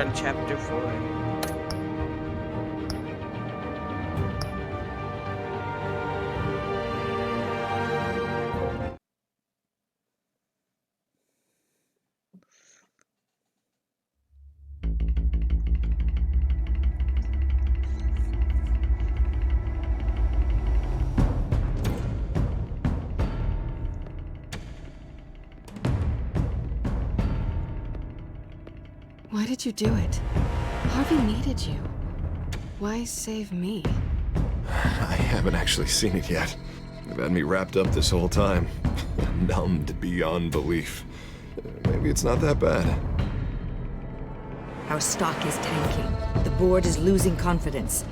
on chapter 4. Why did you do it? Harvey needed you. Why save me? I haven't actually seen it yet. They've had me wrapped up this whole time. Numbed beyond belief. Maybe it's not that bad. Our stock is tanking. The board is losing confidence.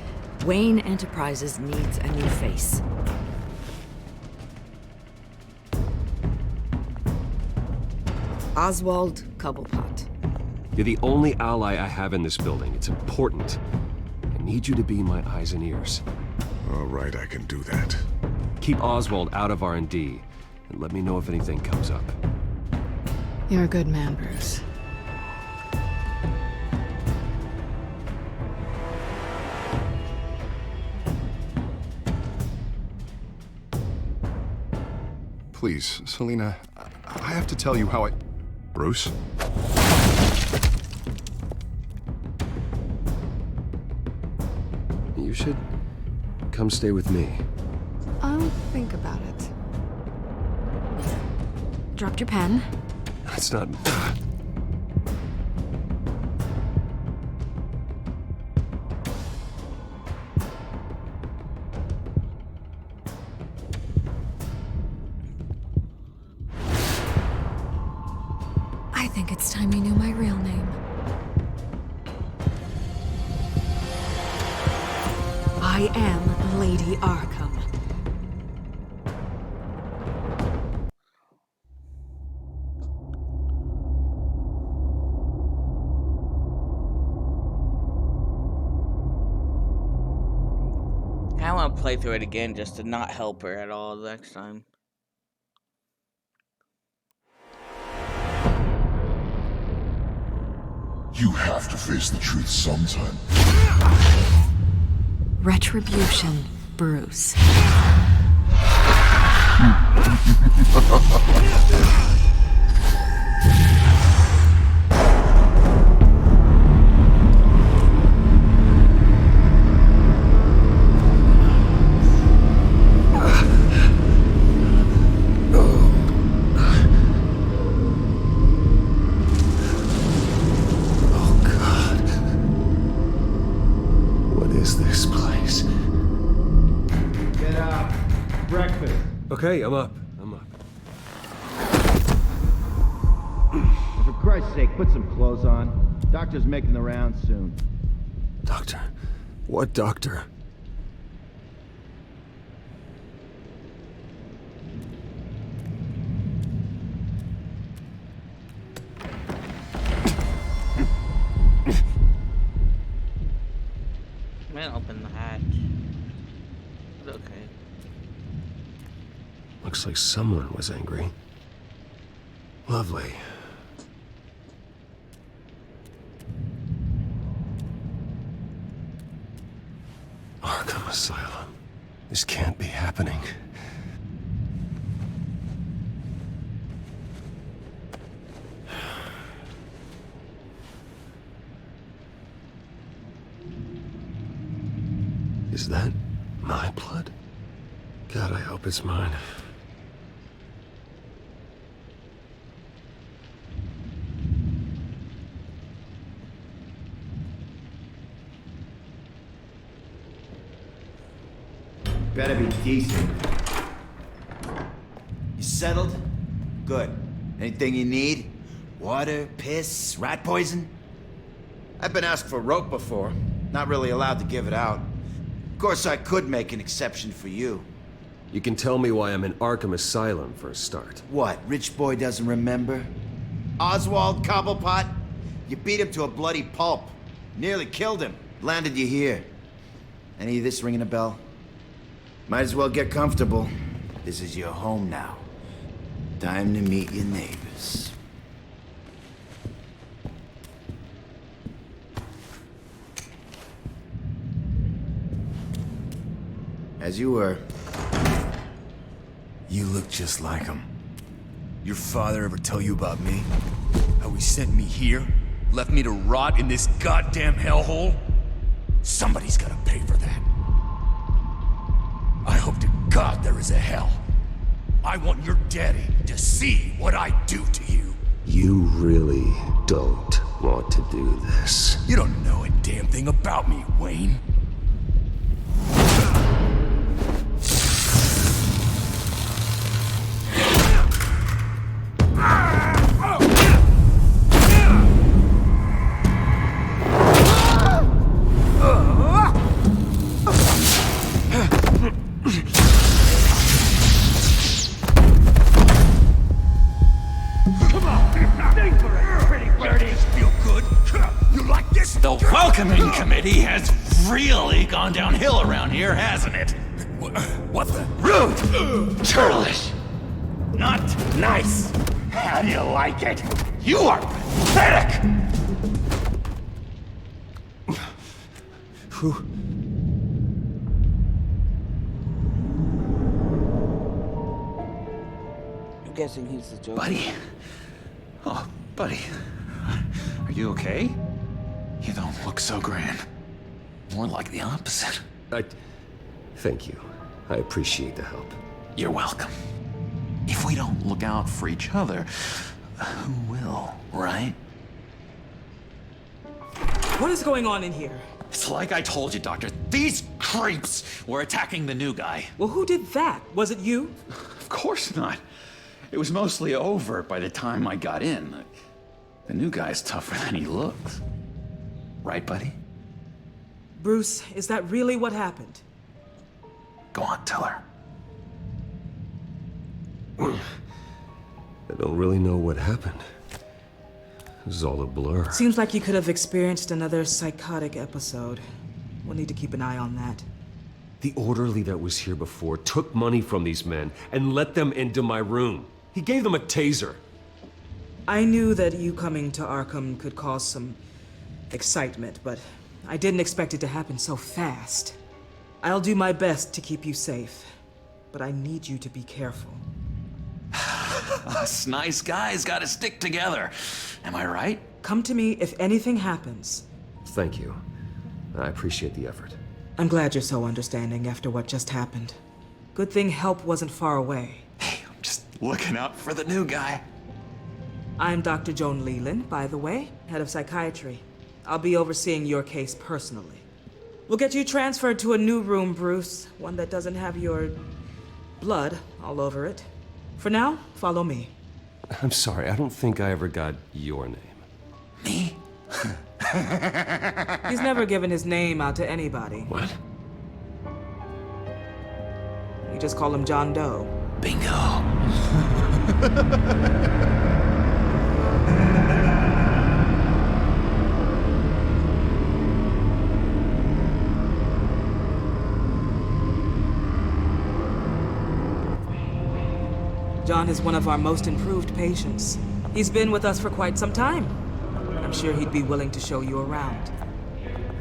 Wayne Enterprises needs a new face. Oswald Cobblepot. You're the only ally I have in this building. It's important. I need you to be my eyes and ears. All right, I can do that. Keep Oswald out of R&D, and let me know if anything comes up. You're a good man, Bruce. Please, Selina, I have to tell you how I... Bruce? You should come stay with me. I'll think about it. Dropped your pen. That's not... I think it's time you knew my real name. I am Lady Arkham. I want to play through it again just to not help her at all next time. You have to face the truth sometime. Retribution, Bruce. Okay, I'm up. For Christ's sake, put some clothes on. Doctor's making the rounds soon. Doctor? What doctor? Man, open the hatch. It's okay. Looks like someone was angry. Lovely. Arkham Asylum. This can't be happening. Is that my blood? God, I hope it's mine. Better be decent. You settled? Good. Anything you need? Water, piss, rat poison? I've been asked for rope before. Not really allowed to give it out. Of course, I could make an exception for you. You can tell me why I'm in Arkham Asylum for a start. What, rich boy doesn't remember? Oswald Cobblepot? You beat him to a bloody pulp. Nearly killed him. Landed you here. Any of this ringing a bell? Might as well get comfortable. This is your home now. Time to meet your neighbors. As you were. You look just like him. Your father ever tell you about me? How he sent me here? Left me to rot in this goddamn hellhole? Somebody's gotta pay for that. I hope to God there is a hell. I want your daddy to see what I do to you. You really don't want to do this. You don't know a damn thing about me, Wayne. The welcoming committee has really gone downhill around here, hasn't it? What the? Rude! Churlish! Not nice! How do you like it? You are pathetic! Who? I'm guessing he's the Joker. Buddy? Oh, buddy. Are you okay? You don't look so grand. More like the opposite. Thank you. I appreciate the help. You're welcome. If we don't look out for each other, who will, right? What is going on in here? It's like I told you, Doctor. These creeps were attacking the new guy. Well, who did that? Was it you? Of course not. It was mostly over by the time I got in. The new guy's tougher than he looks. Right, buddy? Bruce, is that really what happened? Go on, tell her. I don't really know what happened. This is all a blur. Seems like you could have experienced another psychotic episode. We'll need to keep an eye on that. The orderly that was here before took money from these men and let them into my room. He gave them a taser. I knew that you coming to Arkham could cause some excitement, but I didn't expect it to happen so fast. I'll do my best to keep you safe, but I need you to be careful. Us nice guys gotta stick together. Am I right? Come to me if anything happens. Thank you. I appreciate the effort. I'm glad you're so understanding after what just happened. Good thing help wasn't far away. Hey, I'm just looking out for the new guy. I'm Dr. Joan Leland, by the way, head of psychiatry. I'll be overseeing your case personally. We'll get you transferred to a new room, Bruce. One that doesn't have your blood all over it. For now, follow me. I'm sorry, I don't think I ever got your name. Me? He's never given his name out to anybody. What? You just call him John Doe. Bingo. John is one of our most improved patients. He's been with us for quite some time. I'm sure he'd be willing to show you around.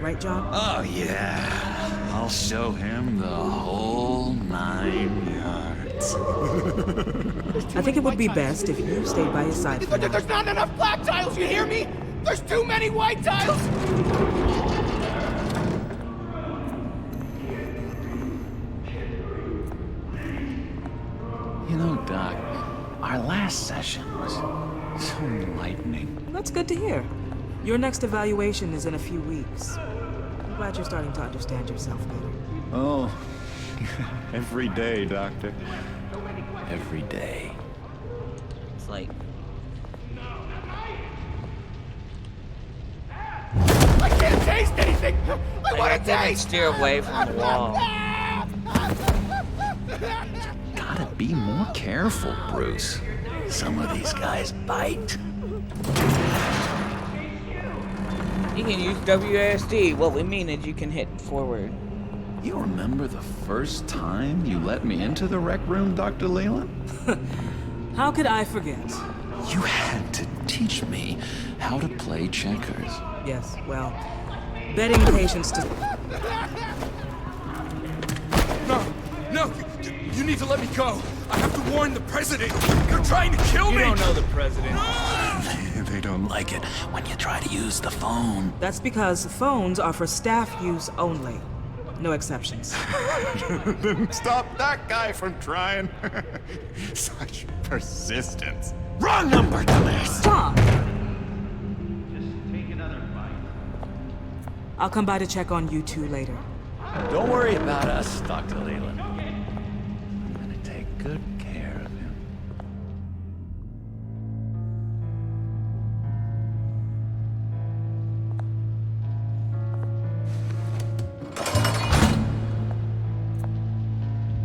Right, John? Oh, yeah. I'll show him the whole 9 yards. I think it would be best if you stayed by his side for now. There's not enough black tiles, you hear me? There's too many white tiles! You know, Doc, our last session was so enlightening. That's good to hear. Your next evaluation is in a few weeks. I'm glad you're starting to understand yourself better. Oh, every day, Doctor. Every day. It's like... I can't taste anything! I want to I didn't taste! steer away from the wall. Gotta be more careful, Bruce. Some of these guys bite. You can use WASD. What we mean is you can hit forward. You remember the first time you let me into the rec room, Dr. Leland? How could I forget? You had to teach me how to play checkers. Yes, well, betting patients to... No! You need to let me go. I have to warn the president. They're trying to kill me. You don't know the president. They don't like it when you try to use the phone. That's because phones are for staff use only. No exceptions. Then stop that guy from trying. Such persistence. Wrong number, dumbass. Tom! I'll come by to check on you two later. Don't worry about us, Dr. Leland. I'm gonna take good care of him.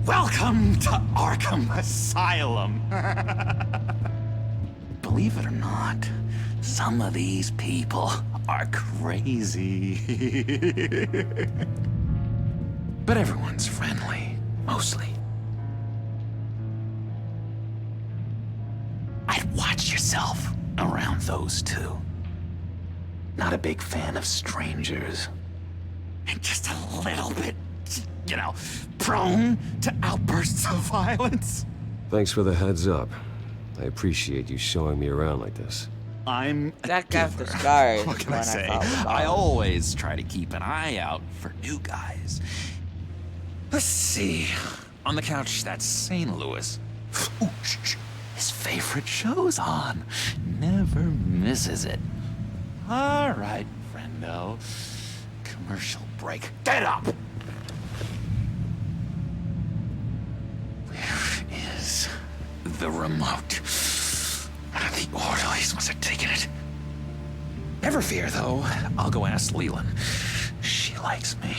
Welcome to Arkham Asylum. Believe it or not, some of these people are crazy. But everyone's friendly, mostly. I'd watch yourself around those two. Not a big fan of strangers. And just a little bit, you know, prone to outbursts of violence. Thanks for the heads up. I appreciate you showing me around like this. I'm That guy with the scars. What can I when say? fought with I Oliver. always try to keep an eye out for new guys. Let's see. On the couch, that's St. Louis. Ooh, his favorite show's on. Never misses it. All right, friendo. Commercial break. Get up! Where is the remote? The orderlies must have taken it. Never fear, though. I'll go ask Leland. She likes me.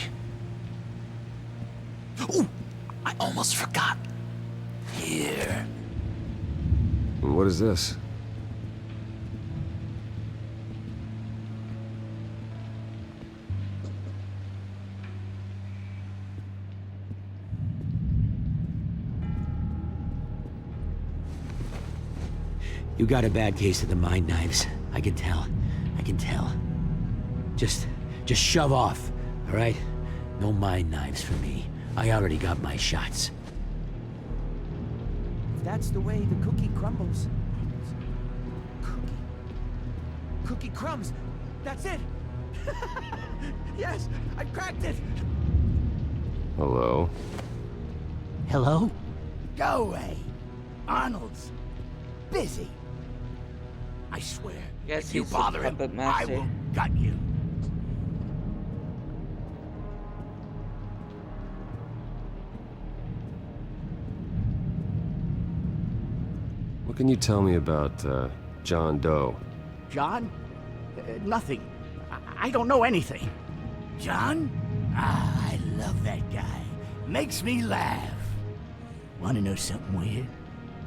Ooh, I almost forgot. Here. What is this? You got a bad case of the mind knives. I can tell. I can tell. Just shove off, all right? No mind knives for me. I already got my shots. If that's the way the cookie crumbles. Cookie crumbs. That's it. Yes, I cracked it. Hello? Hello? Go away. Arnold's busy. I swear, Yes, if you he's the bother him, puppet I master. will gut you. What can you tell me about, John Doe? John? Nothing. I don't know anything. John? Ah, I love that guy. Makes me laugh. Want to know something weird?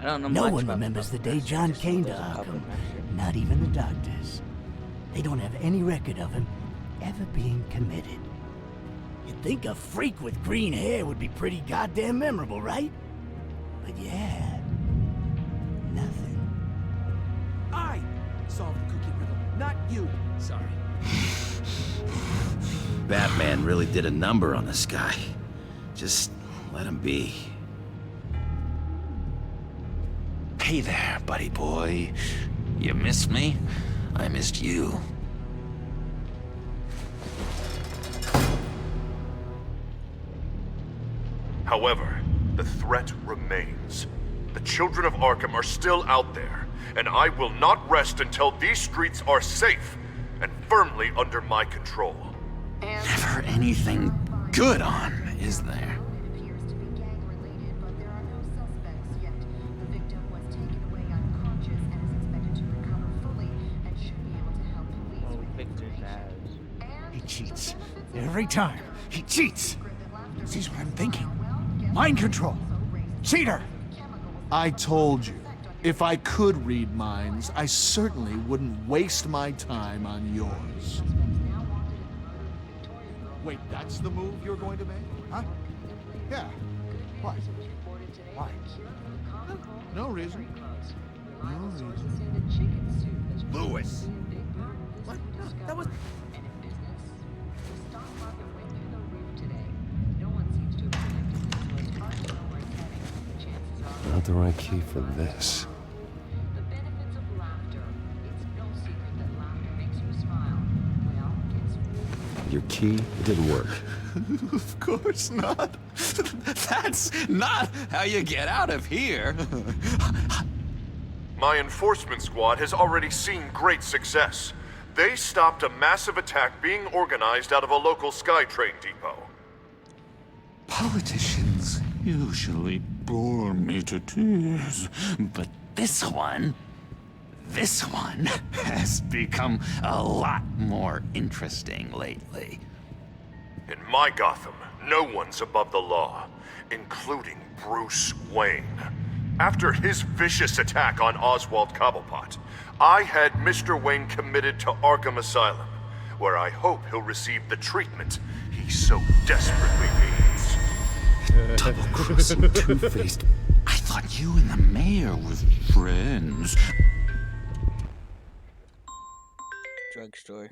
I don't know No much one about remembers the day Puppet John Master, came to just knows he's a Arkham. Puppet Master. Not even the doctors. They don't have any record of him ever being committed. You'd think a freak with green hair would be pretty goddamn memorable, right? But yeah, nothing. I solved the cookie riddle, not you. Sorry. Batman really did a number on this guy. Just let him be. Hey there, buddy boy. You missed me? I missed you. However, the threat remains. The children of Arkham are still out there, and I will not rest until these streets are safe and firmly under my control. Never anything good on, is there? He cheats. Every time. He cheats. Sees what I'm thinking. Mind control. Cheater. I told you, if I could read minds, I certainly wouldn't waste my time on yours. Wait, that's the move you're going to make? Huh? Yeah. Why? Why? No reason. No reason. Lewis. What? No, that was... not the right key for this. Your key, it didn't work. Of course not. That's not how you get out of here. My enforcement squad has already seen great success. They stopped a massive attack being organized out of a local SkyTrain depot. Politicians usually bore me to tears, but this one has become a lot more interesting lately. In my Gotham, no one's above the law, including Bruce Wayne. After his vicious attack on Oswald Cobblepot, I had Mr. Wayne committed to Arkham Asylum, where I hope he'll receive the treatment he so desperately needs. Double-crossing, two-faced. I thought you and the mayor were friends. Drugstore.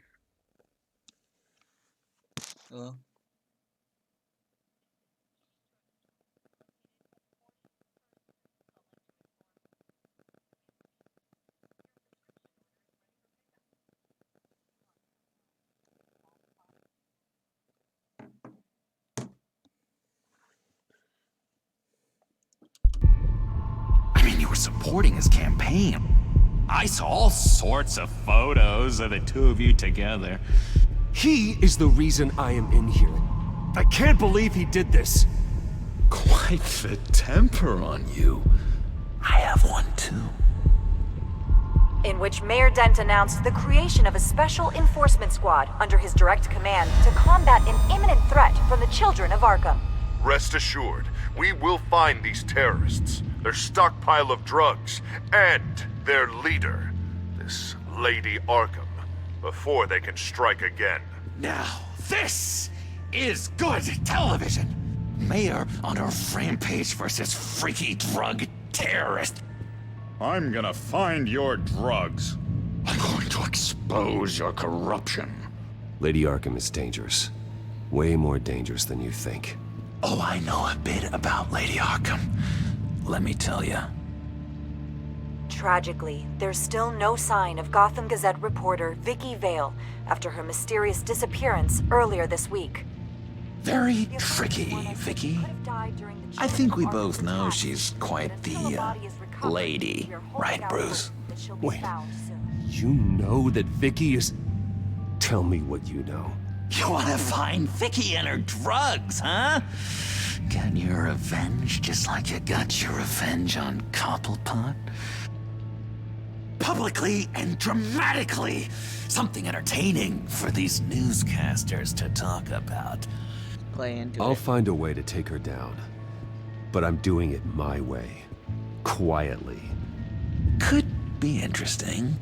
Hello? I mean, you were supporting his campaign. I saw all sorts of photos of the two of you together. He is the reason I am in here. I can't believe he did this. Quite the temper on you. I have one too. In which Mayor Dent announced the creation of a special enforcement squad under his direct command to combat an imminent threat from the children of Arkham. Rest assured, we will find these terrorists, their stockpile of drugs, and their leader, this Lady Arkham, before they can strike again. Now, this is good television. Mayor on a rampage versus freaky drug terrorist. I'm gonna find your drugs. I'm going to expose your corruption. Lady Arkham is dangerous. Way more dangerous than you think. Oh, I know a bit about Lady Arkham. Let me tell you. Tragically, there's still no sign of Gotham Gazette reporter Vicky Vale after her mysterious disappearance earlier this week. Very tricky, Vicky. I think we both know she's quite the lady, right, Bruce? Wait, you know that Vicky is... Tell me what you know. You want to find Vicky and her drugs, huh? Get your revenge just like you got your revenge on Cobblepot? Publicly and dramatically. Something entertaining for these newscasters to talk about. I'll find a way to take her down. But I'm doing it my way. Quietly. Could be interesting.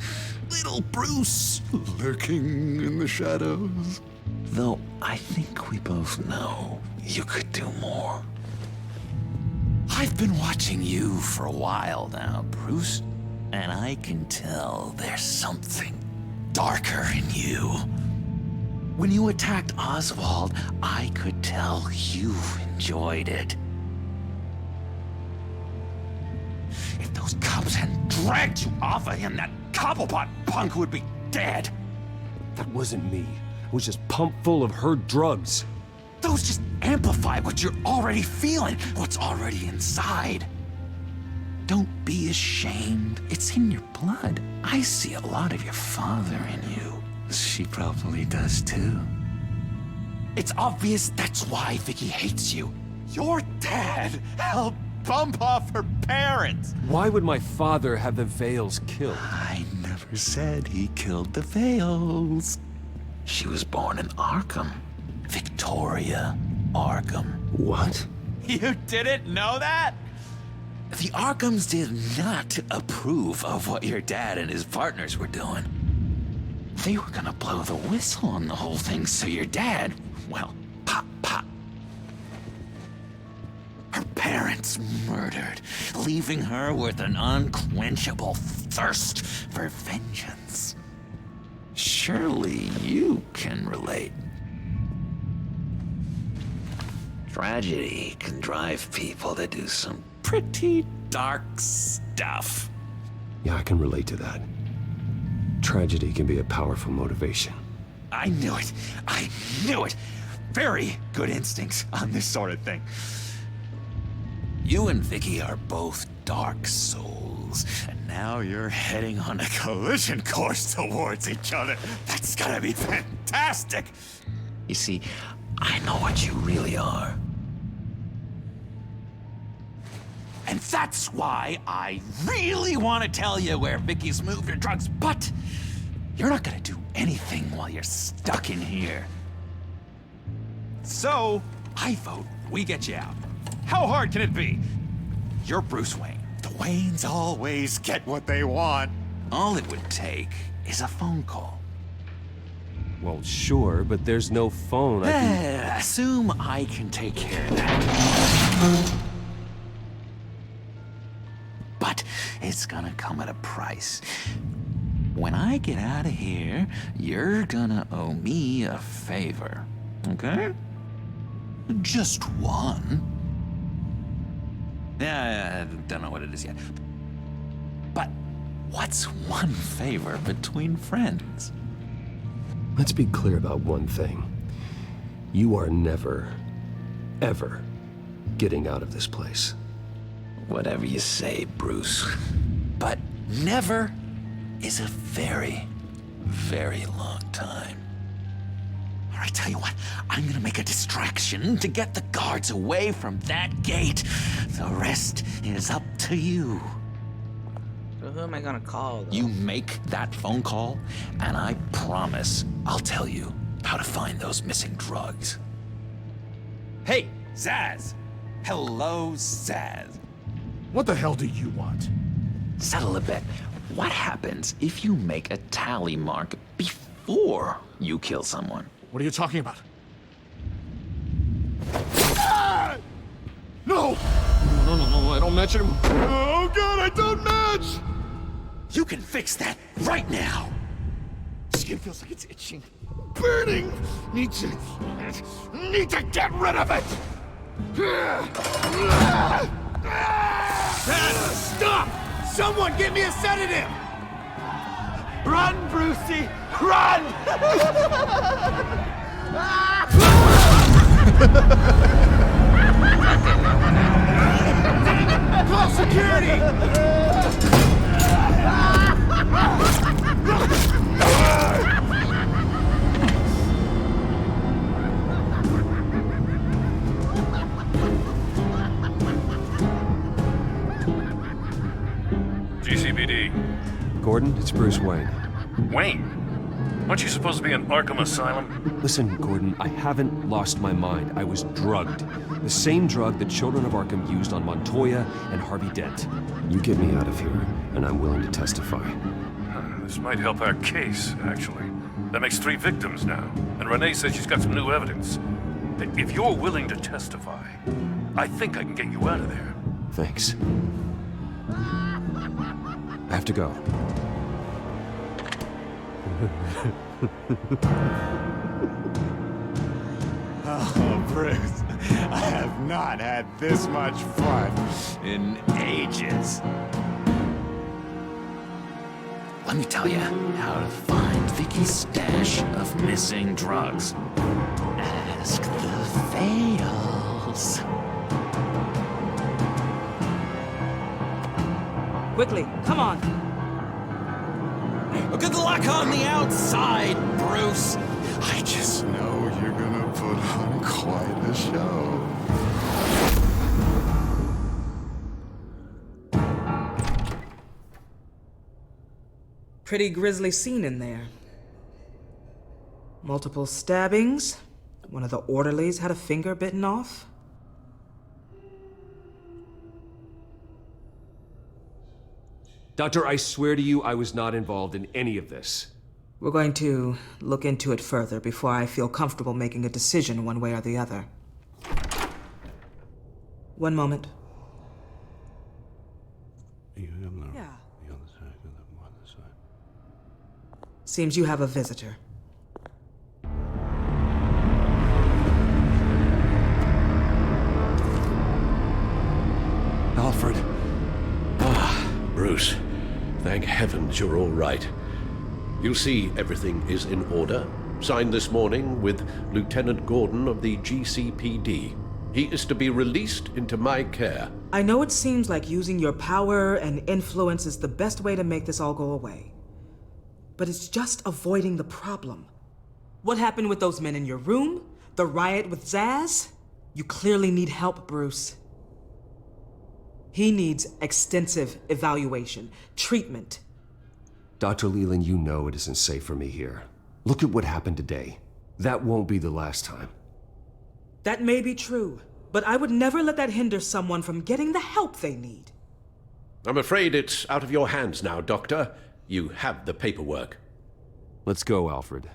Little Bruce lurking in the shadows. Though I think we both know you could do more. I've been watching you for a while now, Bruce. And I can tell there's something darker in you. When you attacked Oswald, I could tell you enjoyed it. If those cops hadn't dragged you off of him, that Cobblepot punk would be dead. That wasn't me. It was just pumped full of her drugs. Those just amplify what you're already feeling, what's already inside. Don't be ashamed. It's in your blood. I see a lot of your father in you. She probably does too. It's obvious that's why Vicky hates you. Your dad helped bump off her parents. Why would my father have the Vales killed? I never said he killed the Vales. She was born in Arkham. Victoria Arkham. What? You didn't know that? The Arkhams did not approve of what your dad and his partners were doing. They were gonna blow the whistle on the whole thing, so your dad, well, pop. Her parents murdered, leaving her with an unquenchable thirst for vengeance. Surely you can relate. Tragedy can drive people to do some pretty dark stuff. Yeah, I can relate to that. Tragedy can be a powerful motivation. I knew it. I knew it. Very good instincts on this sort of thing. You and Vicky are both dark souls, and now you're heading on a collision course towards each other. That's gonna be fantastic. You see, I know what you really are. And that's why I really want to tell you where Vicky's moved her drugs, but you're not gonna do anything while you're stuck in here. So, I vote we get you out. How hard can it be? You're Bruce Wayne. The Waynes always get what they want. All it would take is a phone call. Well, sure, but there's no phone. I can... Assume I can take care of that. But it's gonna come at a price. When I get out of here, you're gonna owe me a favor, okay? Just one. Yeah, I don't know what it is yet. But what's one favor between friends? Let's be clear about one thing. You are never, ever getting out of this place. Whatever you say, Bruce. But never is a very, very long time. All right, tell you what, I'm gonna make a distraction to get the guards away from that gate. The rest is up to you. So who am I gonna call, though? You make that phone call, and I promise I'll tell you how to find those missing drugs. Hey, Zsasz! Hello, Zsasz. What the hell do you want? Settle a bet. What happens if you make a tally mark before you kill someone? What are you talking about? Ah! No! No, I don't match him. Oh god, I don't match! You can fix that right now! Skin feels like it's itching. Burning! Need to get rid of it! Stop! Someone give me a sedative! Run, Brucey! Run! Call security! GCPD. Gordon, it's Bruce Wayne. Wayne? Aren't you supposed to be in Arkham Asylum? Listen, Gordon, I haven't lost my mind. I was drugged. The same drug the Children of Arkham used on Montoya and Harvey Dent. You get me out of here, and I'm willing to testify. This might help our case, actually. That makes 3 victims now, and Renee says she's got some new evidence. If you're willing to testify, I think I can get you out of there. Thanks. I have to go. Oh, Bruce, I have not had this much fun in ages. Let me tell you how to find Vicky's stash of missing drugs. Ask the Fails. Quickly, come on. Good luck on the outside, Bruce. I just know you're gonna put on quite a show. Pretty grisly scene in there. Multiple stabbings. One of the orderlies had a finger bitten off. Doctor, I swear to you, I was not involved in any of this. We're going to look into it further before I feel comfortable making a decision one way or the other. One moment. Yeah. Seems you have a visitor. Alfred. Bruce. Thank heavens you're all right. You'll see everything is in order. Signed this morning with Lieutenant Gordon of the GCPD. He is to be released into my care. I know it seems like using your power and influence is the best way to make this all go away. But it's just avoiding the problem. What happened with those men in your room? The riot with Zsasz? You clearly need help, Bruce. He needs extensive evaluation, treatment. Dr. Leland, you know it isn't safe for me here. Look at what happened today. That won't be the last time. That may be true, but I would never let that hinder someone from getting the help they need. I'm afraid it's out of your hands now, Doctor. You have the paperwork. Let's go, Alfred.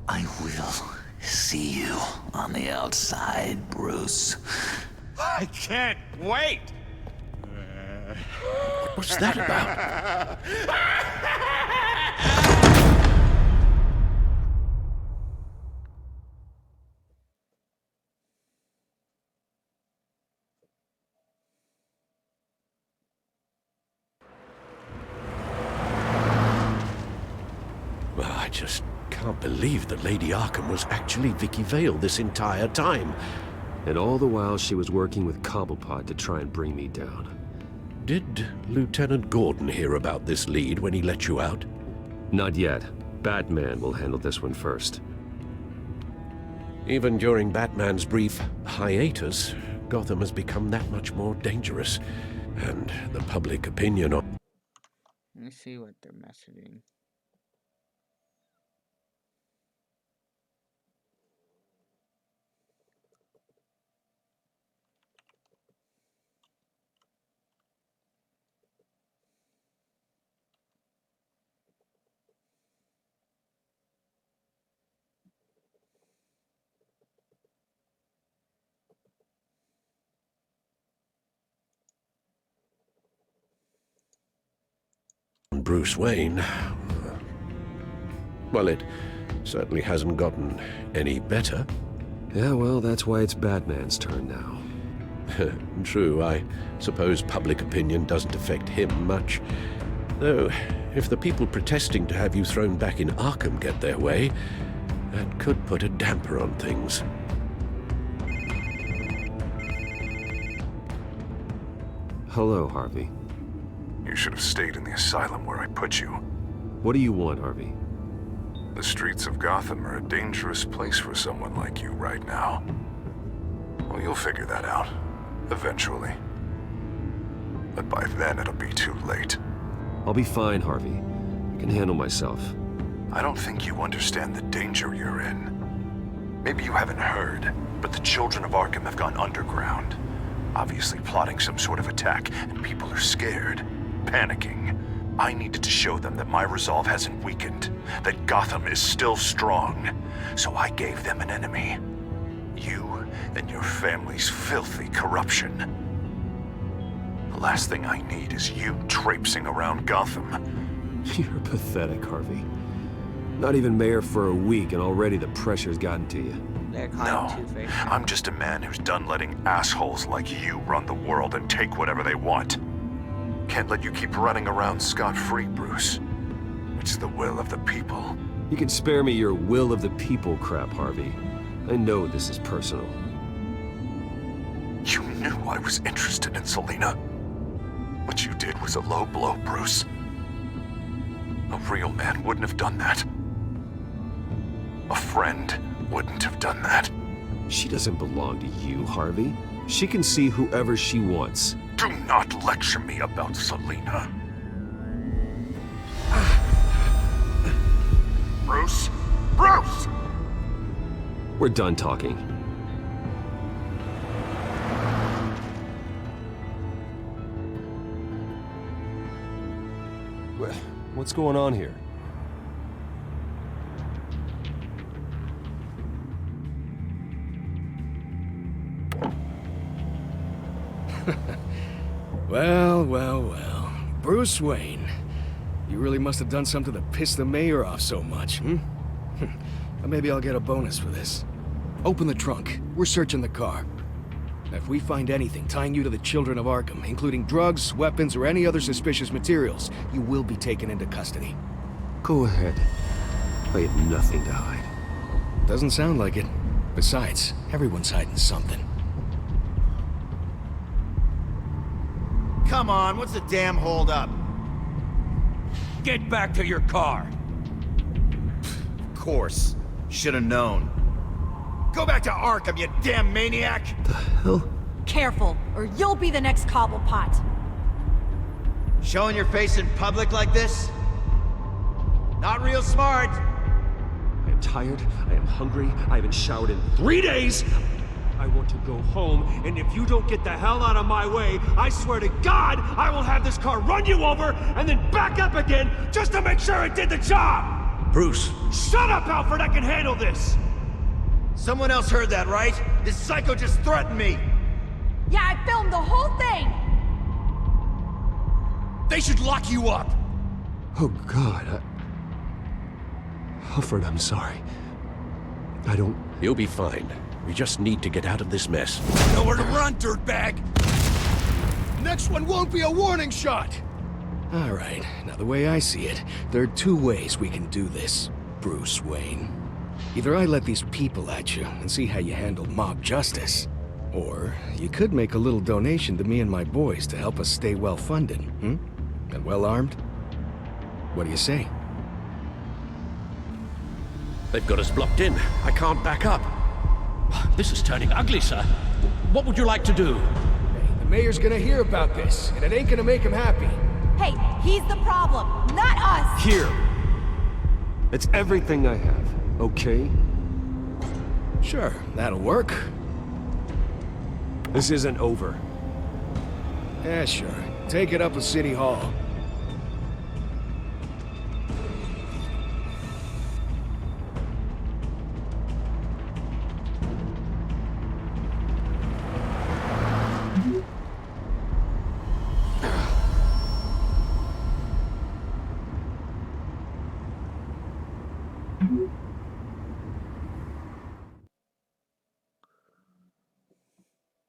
I will see you on the outside, Bruce. I can't wait! What's that about? Well, I just can't believe that Lady Arkham was actually Vicky Vale this entire time. And all the while she was working with Cobblepot to try and bring me down. Did Lieutenant Gordon hear about this lead when he let you out? Not yet. Batman will handle this one first. Even during Batman's brief hiatus, Gotham has become that much more dangerous. And the public opinion on... Let me see what they're messaging. Bruce Wayne. Well, it certainly hasn't gotten any better. Yeah, well, that's why it's Batman's turn now. True, I suppose public opinion doesn't affect him much. Though, if the people protesting to have you thrown back in Arkham get their way, that could put a damper on things. Hello, Harvey. You should have stayed in the asylum where I put you. What do you want, Harvey? The streets of Gotham are a dangerous place for someone like you right now. Well, you'll figure that out. Eventually. But by then, it'll be too late. I'll be fine, Harvey. I can handle myself. I don't think you understand the danger you're in. Maybe you haven't heard, but the children of Arkham have gone underground. Obviously plotting some sort of attack, and people are scared. Panicking. I needed to show them that my resolve hasn't weakened, that Gotham is still strong. So I gave them an enemy. You and your family's filthy corruption. The last thing I need is you traipsing around Gotham. You're pathetic, Harvey. Not even mayor for a week and already the pressure's gotten to you. No, I'm just a man who's done letting assholes like you run the world and take whatever they want. Can't let you keep running around scot-free, Bruce. It's the will of the people. You can spare me your will of the people crap, Harvey. I know this is personal. You knew I was interested in Selina. What you did was a low blow, Bruce. A real man wouldn't have done that. A friend wouldn't have done that. She doesn't belong to you, Harvey. She can see whoever she wants. Do not lecture me about Selina. Bruce? Bruce! We're done talking. What's going on here? Well. Bruce Wayne. You really must have done something to piss the mayor off so much, hmm? Maybe I'll get a bonus for this. Open the trunk. We're searching the car. If we find anything tying you to the Children of Arkham, including drugs, weapons, or any other suspicious materials, you will be taken into custody. Go ahead. I have nothing to hide. Doesn't sound like it. Besides, everyone's hiding something. Come on, what's the damn holdup? Get back to your car. Of course. Should have known. Go back to Arkham, you damn maniac! Careful, or you'll be the next Cobblepot. Showing your face in public like this? Not real smart. I am tired, I am hungry, I haven't showered in 3 days! I want to go home, and if you don't get the hell out of my way, I swear to God, I will have this car run you over, and then back up again, just to make sure it did the job! Bruce! Shut up, Alfred, I can handle this! Someone else heard that, right? This psycho just threatened me! Yeah, I filmed the whole thing! They should lock you up! Oh, God, Alfred, I'm sorry. I don't... You'll be fine. We just need to get out of this mess. Nowhere to run, dirtbag! Next one won't be a warning shot! All right, now the way I see it, there are 2 ways we can do this, Bruce Wayne. Either I let these people at you and see how you handle mob justice, or you could make a little donation to me and my boys to help us stay well-funded, and well-armed. What do you say? They've got us blocked in. I can't back up. This is turning ugly, sir. What would you like to do? Hey, the mayor's gonna hear about this, and it ain't gonna make him happy. Hey, he's the problem, not us! Here! It's everything I have, okay? Sure, that'll work. This isn't over. Yeah, sure. Take it up with City Hall.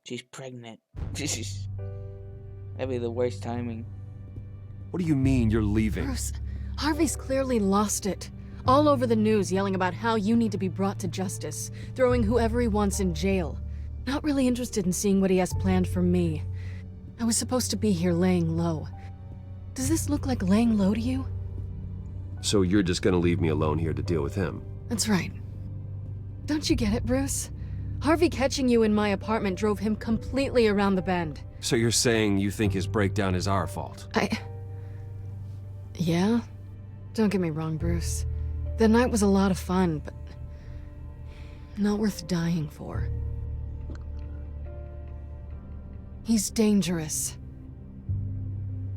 She's pregnant. That'd be the worst timing. What do you mean you're leaving? Bruce, Harvey's clearly lost it. All over the news yelling about how you need to be brought to justice, throwing whoever he wants in jail. Not really interested in seeing what he has planned for me. I was supposed to be here laying low. Does this look like laying low to you? So you're just gonna leave me alone here to deal with him? That's right. Don't you get it, Bruce? Harvey catching you in my apartment drove him completely around the bend. So you're saying you think his breakdown is our fault? Yeah? Don't get me wrong, Bruce. The night was a lot of fun, but not worth dying for. He's dangerous.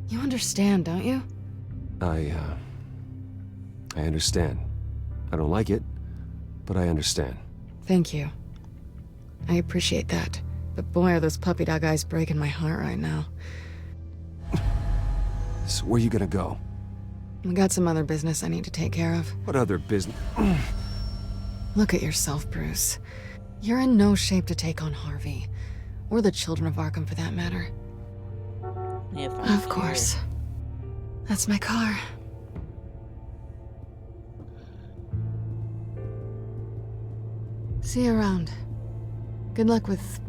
You understand, don't you? I understand. I don't like it, but I understand. Thank you. I appreciate that. But boy, are those puppy dog eyes breaking my heart right now. So where you gonna go? I got some other business I need to take care of. What other business? Look at yourself, Bruce. You're in no shape to take on Harvey. Or the Children of Arkham, for that matter. Of course. That's my car. See you around. Good luck with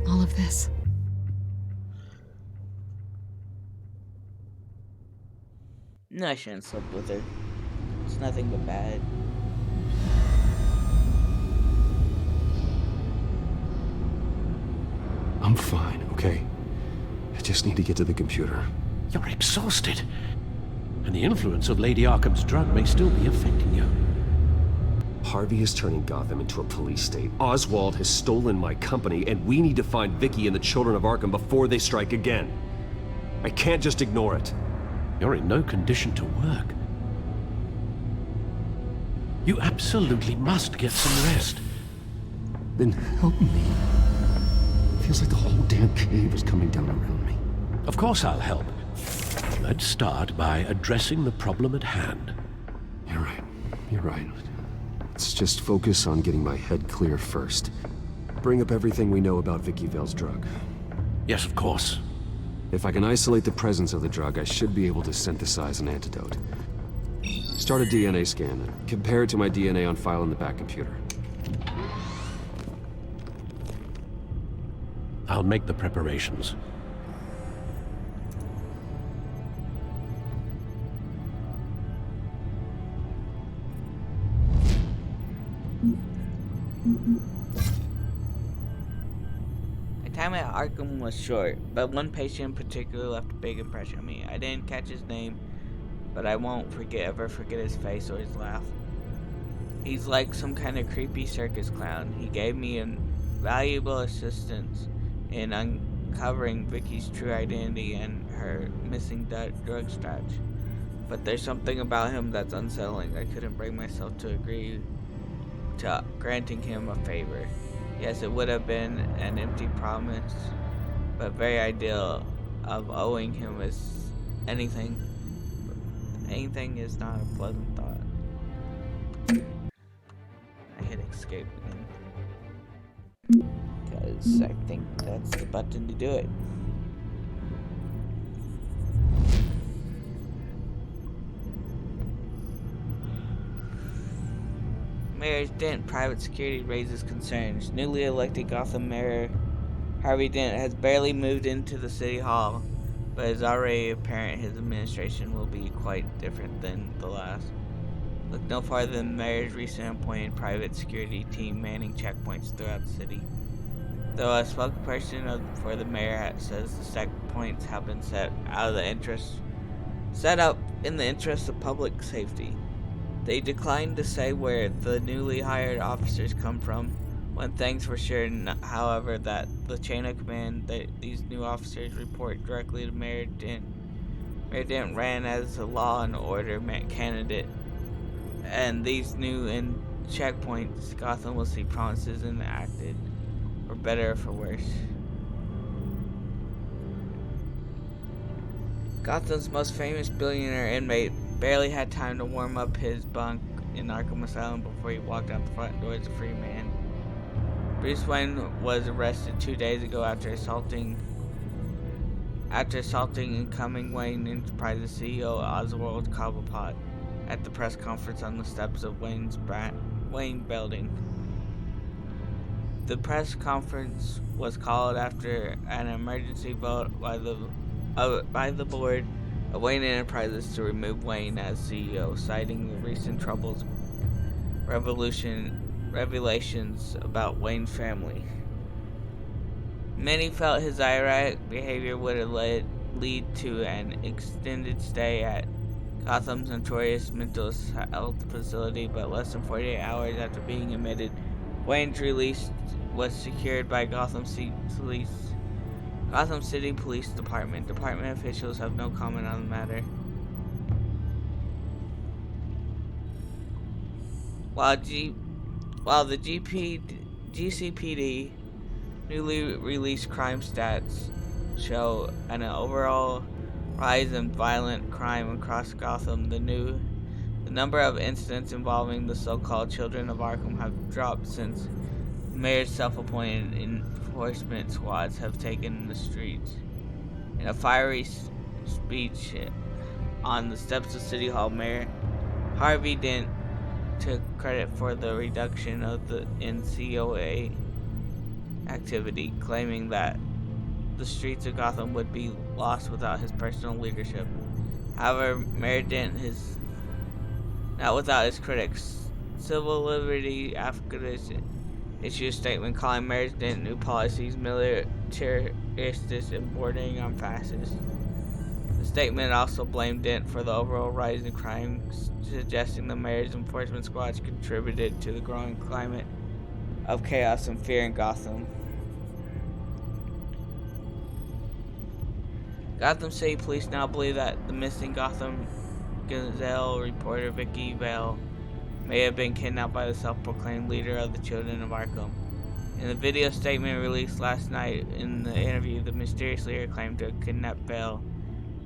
all of this. No, I shouldn't sleep with her. It's nothing but bad. I'm fine, okay? I just need to get to the computer. You're exhausted. And the influence of Lady Arkham's drug may still be affecting you. Harvey is turning Gotham into a police state. Oswald has stolen my company, and we need to find Vicky and the Children of Arkham before they strike again. I can't just ignore it. You're in no condition to work. You absolutely must get some rest. Then help me. Feels like the whole damn cave is coming down around me. Of course I'll help. Let's start by addressing the problem at hand. You're right. You're right. Let's just focus on getting my head clear first. Bring up everything we know about Vicky Vale's drug. Yes, of course. If I can isolate the presence of the drug, I should be able to synthesize an antidote. Start a DNA scan and compare it to my DNA on file in the back computer. I'll make the preparations. My time at Arkham was short, but one patient in particular left a big impression on me. I didn't catch his name, but I won't ever forget his face or his laugh. He's like some kind of creepy circus clown. He gave me valuable assistance in uncovering Vicky's true identity and her missing drug stash. But there's something about him that's unsettling. I couldn't bring myself to agree to granting him a favor. Yes, it would have been an empty promise, but very ideal of owing him is anything. Anything is not a pleasant thought. I hit escape again, because I think that's the button to do it. Mayor Dent private security raises concerns. Newly elected Gotham Mayor Harvey Dent has barely moved into the city hall, but it's already apparent his administration will be quite different than the last. Look no farther than the mayor's recent appointed private security team manning checkpoints throughout the city. Though a spokesperson for the mayor says the checkpoints have been set up in the interest of public safety. They declined to say where the newly hired officers come from. One thing's for sure, however, that the chain of command that these new officers report directly to Mayor Dent. Mayor Dent ran as a law and order candidate, and these new checkpoints, Gotham will see promises enacted, for better or for worse. Gotham's most famous billionaire inmate barely had time to warm up his bunk in Arkham Asylum before he walked out the front door as a free man. Bruce Wayne was arrested 2 days ago after assaulting incoming Wayne Enterprises CEO Oswald Cobblepot at the press conference on the steps of Wayne building. The press conference was called after an emergency vote by the board of Wayne Enterprises to remove Wayne as CEO, citing the recent troubles, revelations about Wayne's family. Many felt his erratic behavior would lead to an extended stay at Gotham's notorious mental health facility, but less than 48 hours after being admitted, Wayne's release was secured by Gotham City Police Department. Department officials have no comment on the matter. While the GCPD newly released crime stats show an overall rise in violent crime across Gotham, the number of incidents involving the so-called Children of Arkham have dropped since the mayor's self-appointed enforcement squads have taken the streets. In a fiery speech on the steps of City Hall, Mayor Harvey Dent took credit for the reduction of the NCOA activity, claiming that the streets of Gotham would be lost without his personal leadership. However, Mayor Dent is not without his critics. Civil liberty advocates issued a statement calling Mayor Dent new policies militaristic and bordering on fascist. The statement also blamed Dent for the overall rise in crime, suggesting the mayor's enforcement squads contributed to the growing climate of chaos and fear in Gotham. Gotham City Police now believe that the missing Gotham Gazelle reporter Vicky Vale may have been kidnapped by the self-proclaimed leader of the Children of Arkham. In the video statement released last night in the interview, the mysterious leader claimed to have kidnapped Vale,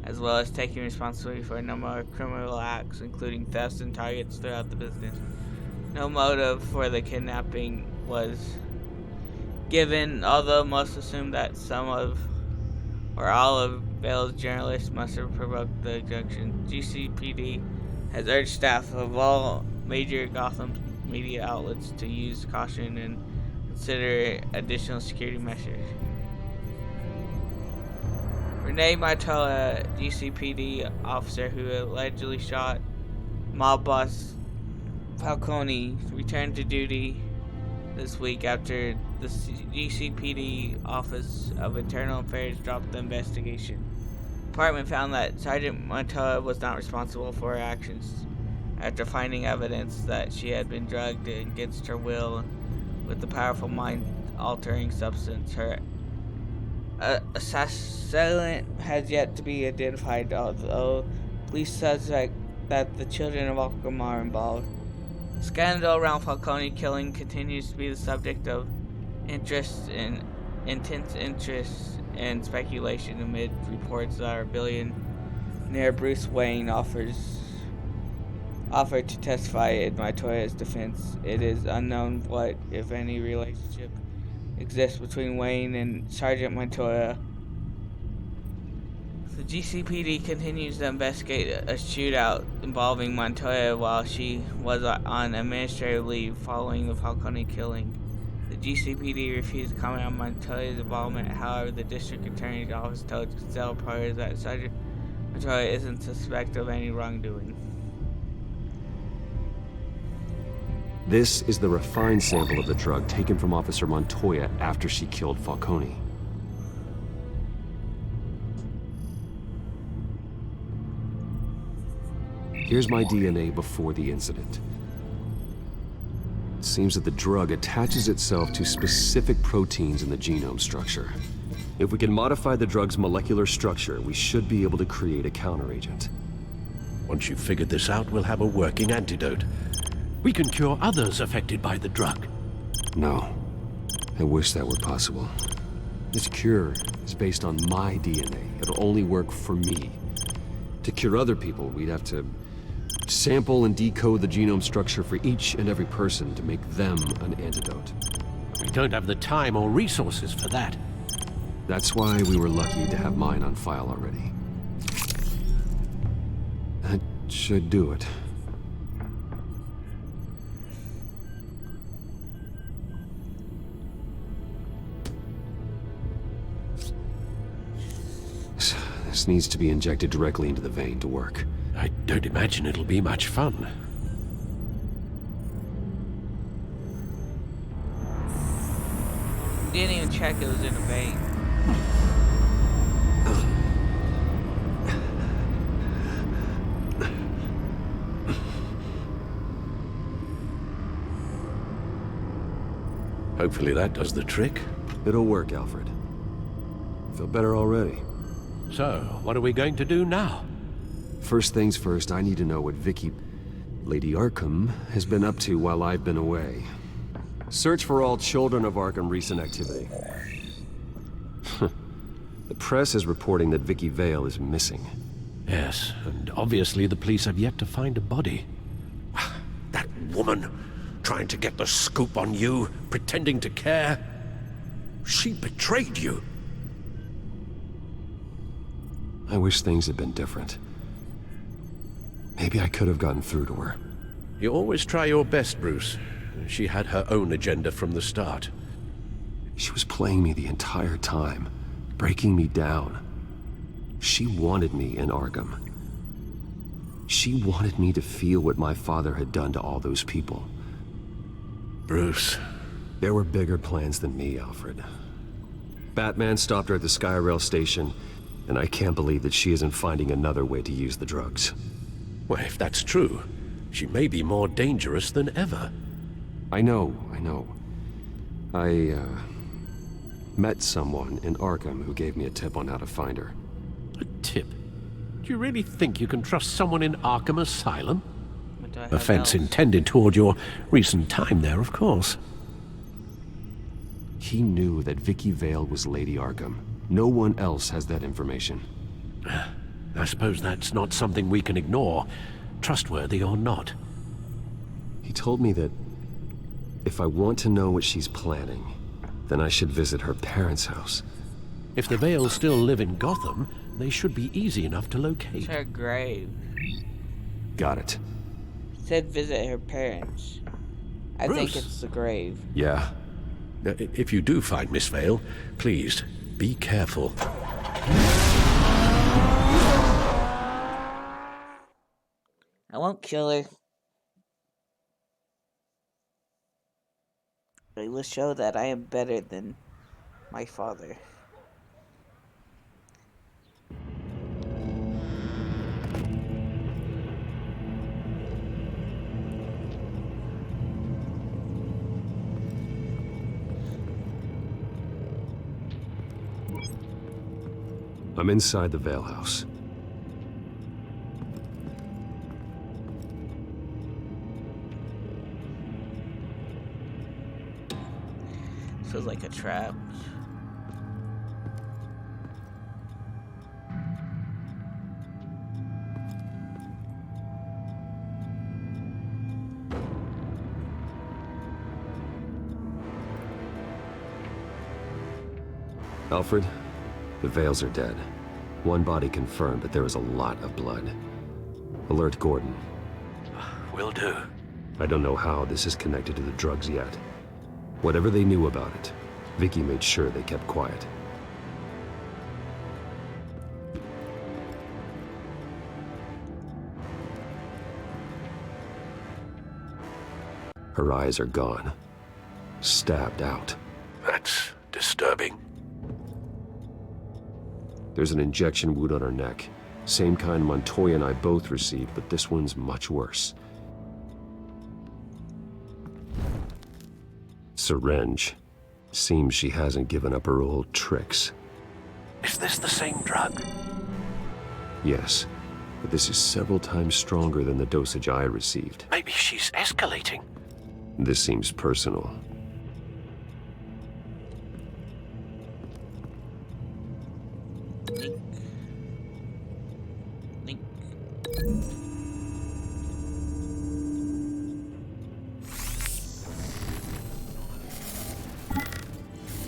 as well as taking responsibility for a number of criminal acts, including thefts and targets throughout the business. No motive for the kidnapping was given, although most assume that some of or all of Vale's journalists must have provoked the abduction. GCPD has urged staff of all major Gotham media outlets to use caution and consider additional security measures. Renee Montoya, GCPD officer who allegedly shot mob boss Falcone, returned to duty this week after the GCPD Office of Internal Affairs dropped the investigation. The department found that Sergeant Montoya was not responsible for her actions after finding evidence that she had been drugged against her will with the powerful mind-altering substance. Her assailant has yet to be identified, although police suspect that the children of Arkham are involved. The scandal around Falcone killing continues to be the subject of intense interest and speculation amid reports that our billionaire Bruce Wayne offered to testify in Montoya's defense. It is unknown what, if any, relationship exists between Wayne and Sergeant Montoya. The GCPD continues to investigate a shootout involving Montoya while she was on administrative leave following the Falcone killing. The GCPD refused to comment on Montoya's involvement. However, the district attorney's office told Gazelle reporters that Sergeant Montoya isn't suspected of any wrongdoing. This is the refined sample of the drug taken from Officer Montoya after she killed Falcone. Here's my DNA before the incident. It seems that the drug attaches itself to specific proteins in the genome structure. If we can modify the drug's molecular structure, we should be able to create a counteragent. Once you've figured this out, we'll have a working antidote. We can cure others affected by the drug. No. I wish that were possible. This cure is based on my DNA. It'll only work for me. To cure other people, we'd have to sample and decode the genome structure for each and every person to make them an antidote. We don't have the time or resources for that. That's why we were lucky to have mine on file already. That should do it. This needs to be injected directly into the vein to work. I don't imagine it'll be much fun. Didn't even check it was in a vein. Hopefully that does the trick. It'll work, Alfred. I feel better already. So, what are we going to do now? First things first, I need to know what Lady Arkham, has been up to while I've been away. Search for all children of Arkham recent activity. The press is reporting that Vicky Vale is missing. Yes, and obviously the police have yet to find a body. That woman, trying to get the scoop on you, pretending to care. She betrayed you. I wish things had been different. Maybe I could have gotten through to her. You always try your best, Bruce. She had her own agenda from the start. She was playing me the entire time, breaking me down. She wanted me in Arkham. She wanted me to feel what my father had done to all those people. Bruce. There were bigger plans than me, Alfred. Batman stopped her at the Skyrail station, and I can't believe that she isn't finding another way to use the drugs. Well, if that's true, she may be more dangerous than ever. I know. I met someone in Arkham who gave me a tip on how to find her. A tip? Do you really think you can trust someone in Arkham Asylum? Offense intended toward your recent time there, of course. He knew that Vicky Vale was Lady Arkham. No one else has that information. I suppose that's not something we can ignore, trustworthy or not. He told me that If I want to know what she's planning, then I should visit her parents' house. If the Vales still live in Gotham, they should be easy enough to locate. It's her grave. Got it. Said visit her parents. I think Bruce. it's the grave. Yeah. If you do find Miss Vale, please, be careful. I won't kill her. I will show that I am better than my father. I'm inside the Vale house. Feels like a trap. Alfred, the Vales are dead. One body confirmed, but there is a lot of blood. Alert Gordon. Will do. I don't know how this is connected to the drugs yet. Whatever they knew about it, Vicky made sure they kept quiet. Her eyes are gone. Stabbed out. That's disturbing. There's an injection wound on her neck. Same kind Montoya and I both received, but this one's much worse. Syringe. Seems she hasn't given up her old tricks. Is this the same drug? Yes, but this is several times stronger than the dosage I received. Maybe she's escalating. This seems personal.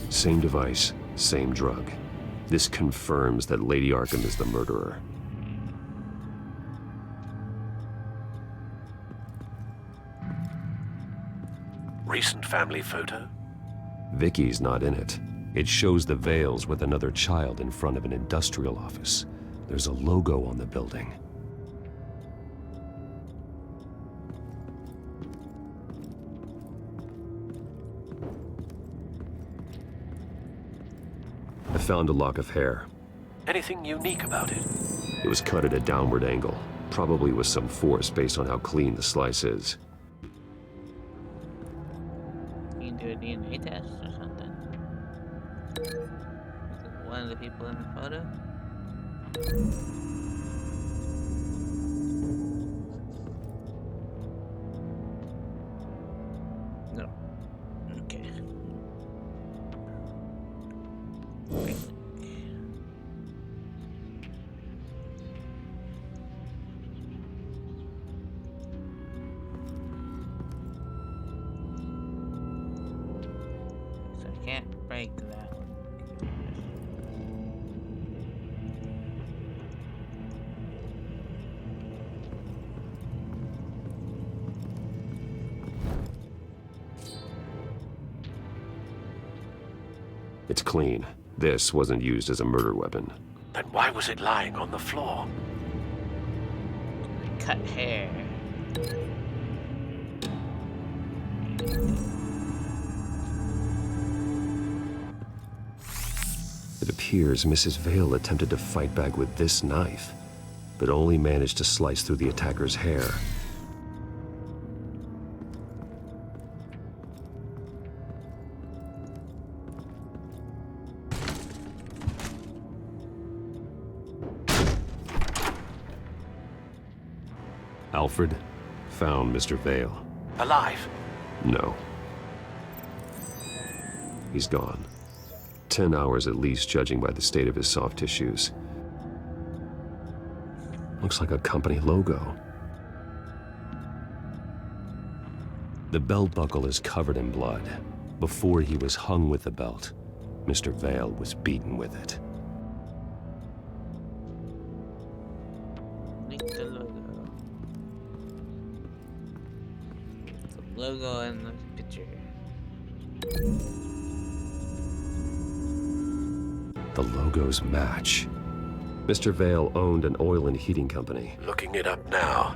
Same device, same drug. This confirms that Lady Arkham is the murderer. Recent family photo? Vicky's not in it. It shows the Vales with another child in front of an industrial office. There's a logo on the building. I found a lock of hair. Anything unique about it? It was cut at a downward angle, probably with some force based on how clean the slice is. You can do a DNA test or something. Is it one of the people in the photo? No. Okay. So I can't break that. It's clean. This wasn't used as a murder weapon. Then why was it lying on the floor? Cut hair. It appears Mrs. Vale attempted to fight back with this knife, but only managed to slice through the attacker's hair. Alfred found Mr. Vale. Alive? No. He's gone. 10 hours at least, judging by the state of his soft tissues. Looks like a company logo. The belt buckle is covered in blood. Before he was hung with the belt, Mr. Vale was beaten with it. Link the logo. The logo in the picture. The logos match. Mr. Vale owned an oil and heating company. Looking it up now.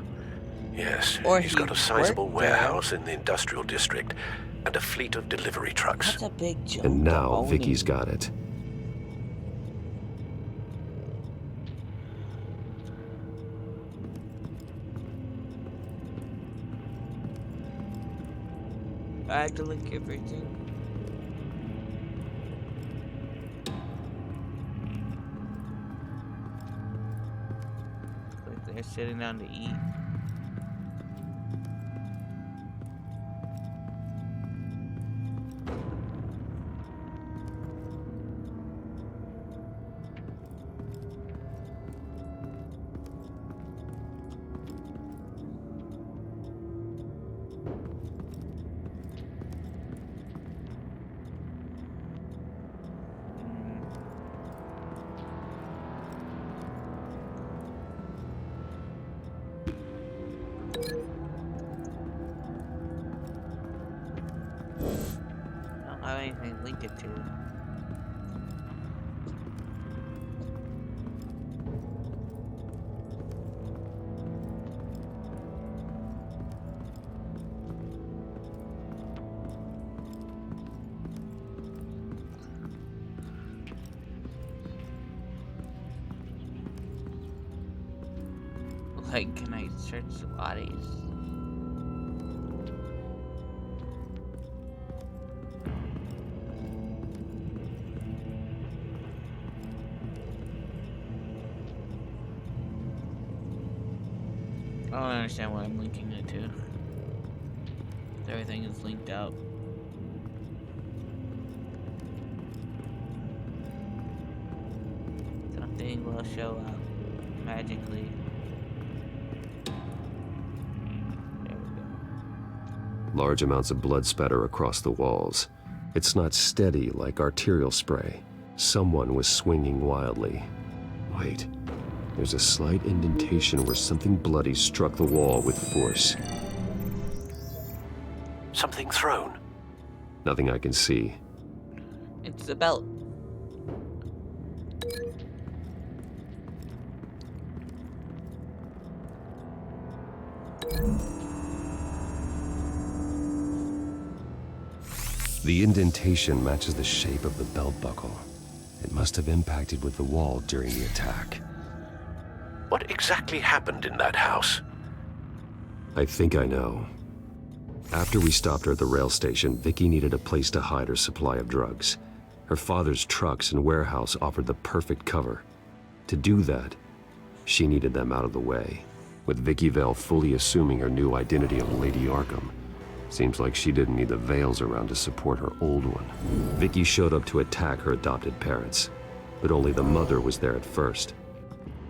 Yes, Or he's he got a sizable worked there. warehouse in the industrial district and a fleet of delivery trucks. That's a big jump. And now owning. Vicky's got it. I have to link everything. Like they're sitting down to eat. I don't have anything to link it to. Like, can I search the bodies? I don't understand what I'm linking it to. Everything is linked out. Something will show up magically. Large amounts of blood spatter across the walls. It's not steady like arterial spray. Someone was swinging wildly. Wait, there's a slight indentation where something bloody struck the wall with force. Something thrown. Nothing I can see. It's the belt. The indentation matches the shape of the belt buckle. It must have impacted with the wall during the attack. What exactly happened in that house? I think I know. After we stopped her at the rail station, Vicky needed a place to hide her supply of drugs. Her father's trucks and warehouse offered the perfect cover. To do that, she needed them out of the way. With Vicky Vale fully assuming her new identity of Lady Arkham, seems like she didn't need the Vales around to support her old one. Vicky showed up to attack her adopted parents, but only the mother was there at first.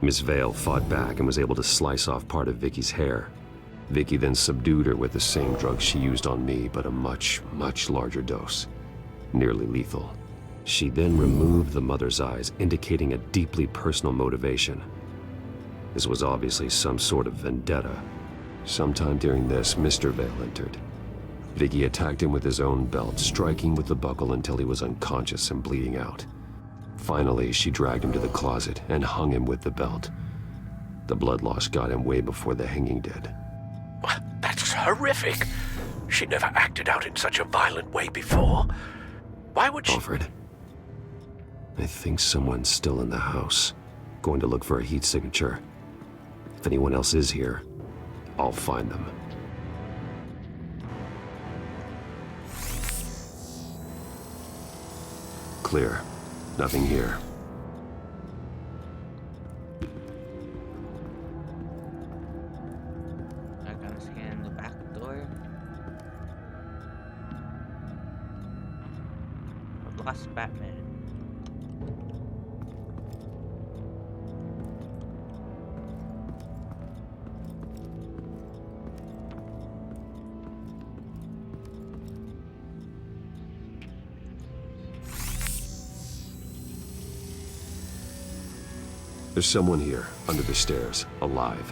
Miss Vale fought back and was able to slice off part of Vicky's hair. Vicky then subdued her with the same drug she used on me, but a much, much larger dose. Nearly lethal. She then removed the mother's eyes, indicating a deeply personal motivation. This was obviously some sort of vendetta. Sometime during this, Mr. Vale entered. Vicky attacked him with his own belt, striking with the buckle until he was unconscious and bleeding out. Finally, she dragged him to the closet and hung him with the belt. The blood loss got him way before the hanging did. That's horrific. She never acted out in such a violent way before. Why would she... Alfred, I think someone's still in the house. Going to look for a heat signature. If anyone else is here, I'll find them. Clear. Nothing here. I gotta scan the back door. I've lost Batman. There's someone here, under the stairs, alive.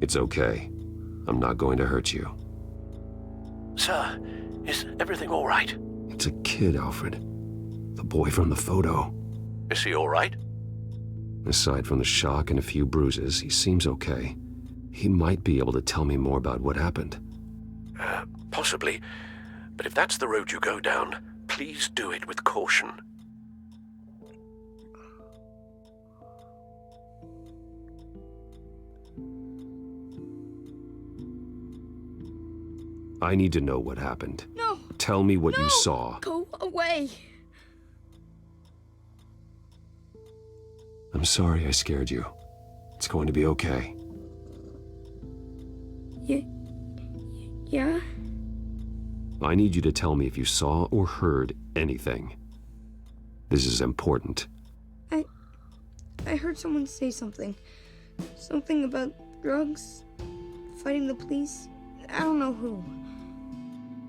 It's okay. I'm not going to hurt you. Sir, is everything all right? It's a kid, Alfred. The boy from the photo. Is he all right? Aside from the shock and a few bruises, he seems okay. He might be able to tell me more about what happened. Possibly. But if that's the road you go down, please do it with caution. I need to know what happened. No! Tell me what No! you saw. Go away! I'm sorry I scared you. It's going to be okay. Yeah? I need you to tell me if you saw or heard anything. This is important. I heard someone say something. Something about drugs, fighting the police. I don't know who.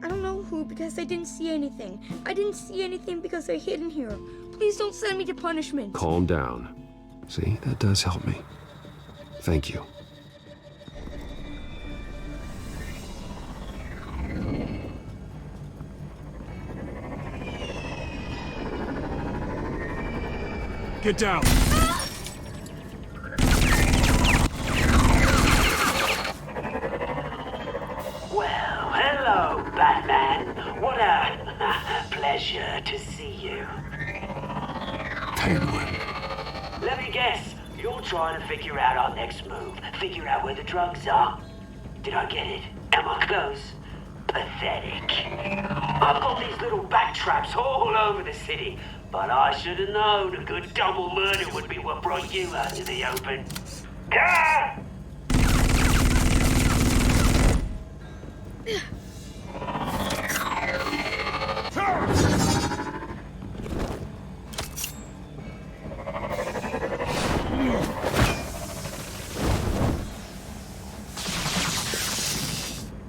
I don't know who because I didn't see anything. I didn't see anything because they're hidden here. Please don't send me to punishment. Calm down. See, that does help me. Thank you. Get down! Well, hello, Batman. What a pleasure to see you. Penguin. Let me guess, you're trying to figure out our next move. Figure out where the drugs are. Did I get it? Am I close? Pathetic. I've got these little bat traps all over the city, but I should have known a good double murder would be what brought you out to the open. Ah!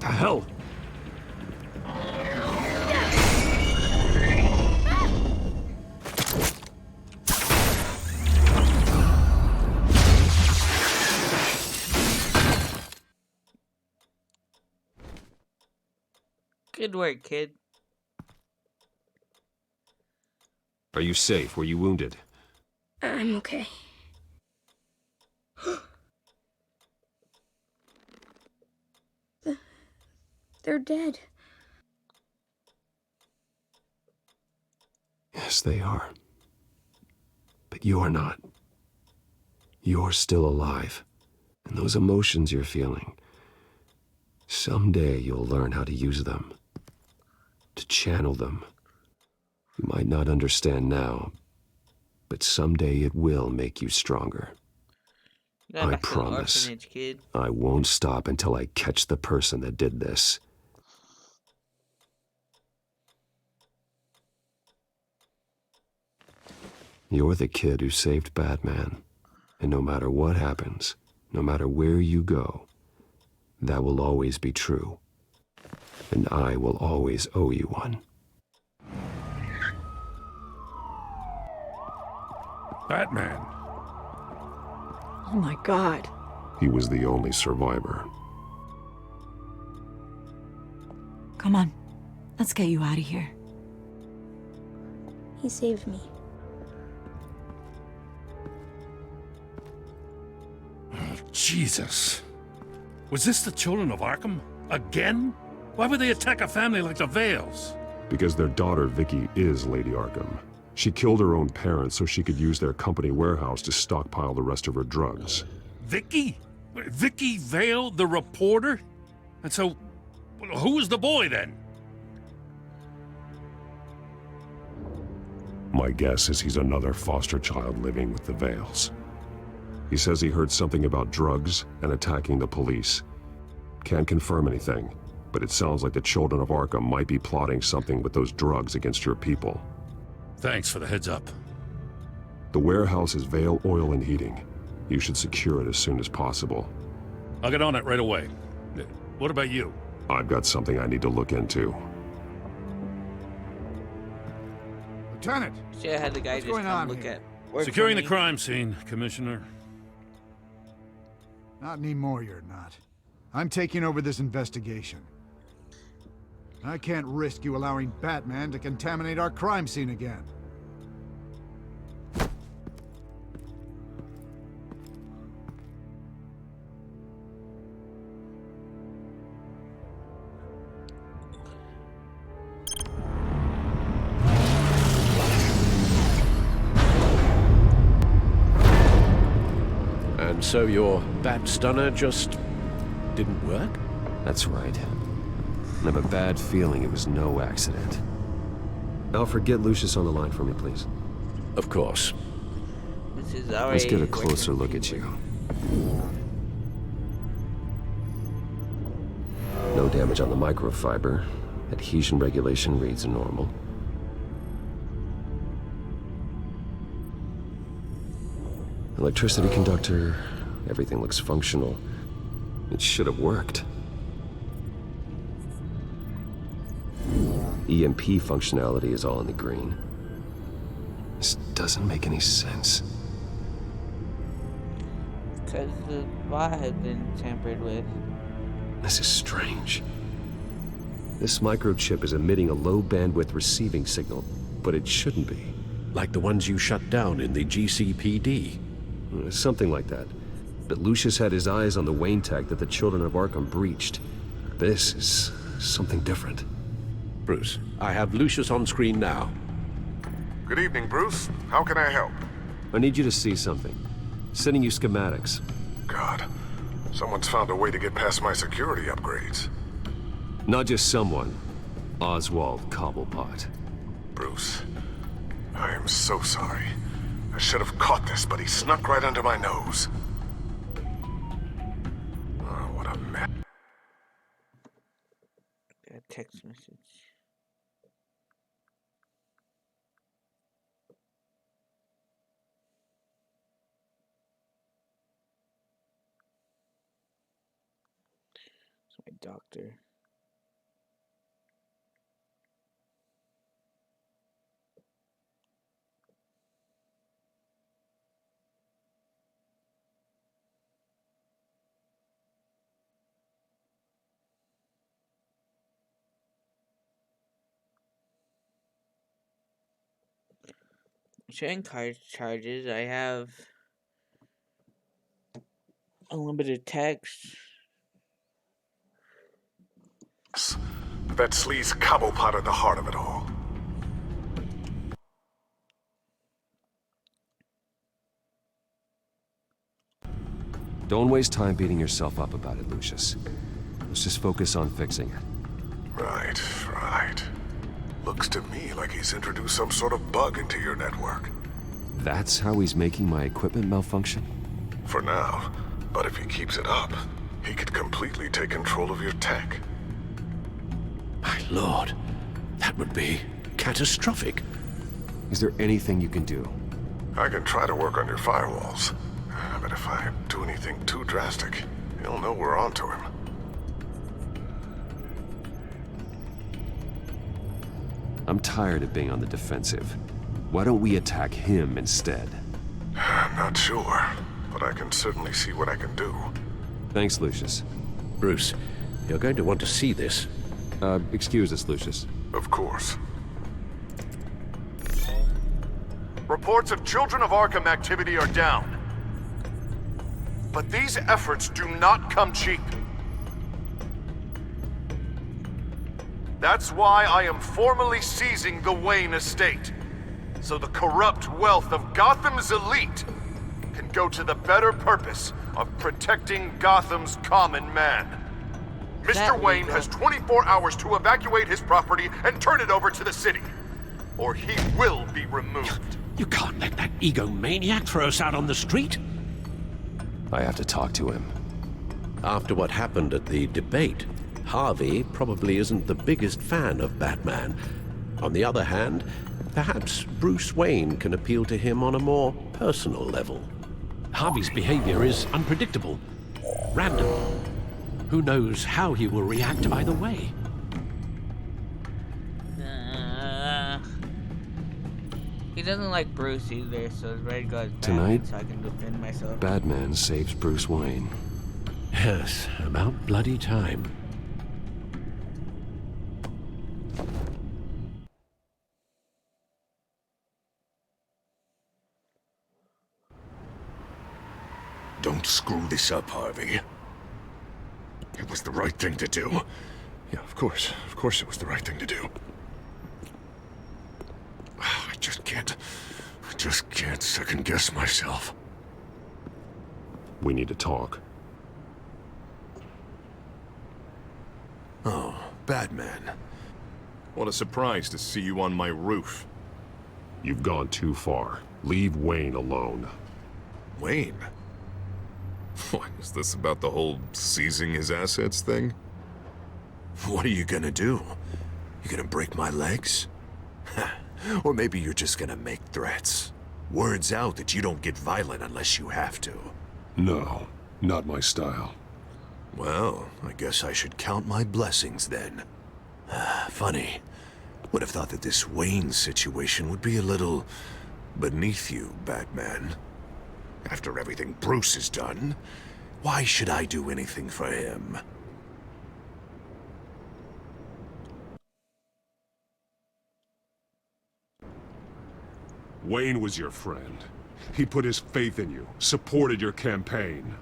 The hell? Good work, kid. Are you safe? Were you wounded? I'm okay. They're dead. Yes, they are. But you're not. You're still alive. And those emotions you're feeling, someday you'll learn how to use them. To channel them. You might not understand now, but someday it will make you stronger. I promise. Kid. I won't stop until I catch the person that did this. You're the kid who saved Batman. And no matter what happens, no matter where you go, that will always be true. And I will always owe you one. Batman. Oh my God. He was the only survivor. Come on. Let's get you out of here. He saved me. Jesus. Was this the children of Arkham? Again? Why would they attack a family like the Vales? Because their daughter, Vicky, is Lady Arkham. She killed her own parents so she could use their company warehouse to stockpile the rest of her drugs. Vicky? Vicky Vale, the reporter? And so, who was the boy then? My guess is he's another foster child living with the Vales. He says he heard something about drugs and attacking the police. Can't confirm anything, but it sounds like the Children of Arkham might be plotting something with those drugs against your people. Thanks for the heads up. The warehouse is Vale Oil and Heating. You should secure it as soon as possible. I'll get on it right away. What about you? I've got something I need to look into. Lieutenant! Should have had the guy What's just going come on look here? at work Securing for the me. crime scene, Commissioner. Not anymore, you're not. I'm taking over this investigation. I can't risk you allowing Batman to contaminate our crime scene again. And so your bat stunner just didn't work? That's right. I have a bad feeling it was no accident. Alfred, get Lucius on the line for me, please. Of course. This is already Let's get a working closer look for at you. No damage on the microfiber. Adhesion regulation reads normal. Electricity conductor, everything looks functional. It should have worked. EMP functionality is all in the green. This doesn't make any sense. Because the bot had been tampered with. This is strange. This microchip is emitting a low bandwidth receiving signal, but it shouldn't be. Like the ones you shut down in the GCPD. Something like that. But Lucius had his eyes on the Wayne tag that the Children of Arkham breached. This is something different. Bruce, I have Lucius on screen now. Good evening, Bruce. How can I help? I need you to see something. Sending you schematics. God, someone's found a way to get past my security upgrades. Not just someone. Oswald Cobblepot. Bruce, I am so sorry. I should have caught this, but he snuck right under my nose. Oh, what a mess. A text message. It's my doctor. Sharing card charges. I have unlimited text. That sleaze Cobblepot at the heart of it all. Don't waste time beating yourself up about it, Lucius. Let's just focus on fixing it. Right. Looks to me like he's introduced some sort of bug into your network. That's how he's making my equipment malfunction? For now, but if he keeps it up, he could completely take control of your tech. My lord, that would be catastrophic. Is there anything you can do? I can try to work on your firewalls, but if I do anything too drastic, he'll know we're onto him. I'm tired of being on the defensive. Why don't we attack him instead? I'm not sure, but I can certainly see what I can do. Thanks, Lucius. Bruce, you're going to want to see this. Excuse us, Lucius. Of course. Reports of Children of Arkham activity are down. But these efforts do not come cheap. That's why I am formally seizing the Wayne estate, so the corrupt wealth of Gotham's elite can go to the better purpose of protecting Gotham's common man. Mr. Wayne has 24 hours to evacuate his property and turn it over to the city, or he will be removed. You can't let that egomaniac throw us out on the street. I have to talk to him. After what happened at the debate, Harvey probably isn't the biggest fan of Batman. On the other hand, perhaps Bruce Wayne can appeal to him on a more personal level. Harvey's behavior is unpredictable, random. Who knows how he will react either way? He doesn't like Bruce either, so he's ready to go as Batman Tonight, so I can defend myself. Batman saves Bruce Wayne. Yes, about bloody time. Don't screw this up, Harvey. It was the right thing to do. Yeah, of course. Of course it was the right thing to do. I just can't second guess myself. We need to talk. Oh, Batman. What a surprise to see you on my roof. You've gone too far. Leave Wayne alone. Wayne? What, is this about the whole seizing his assets thing? What are you gonna do? You gonna break my legs? Or maybe you're just gonna make threats. Words out that you don't get violent unless you have to. No, not my style. Well, I guess I should count my blessings then. Funny. Would have thought that this Wayne situation would be a little beneath you, Batman. After everything Bruce has done, why should I do anything for him? Wayne was your friend. He put his faith in you, supported your campaign.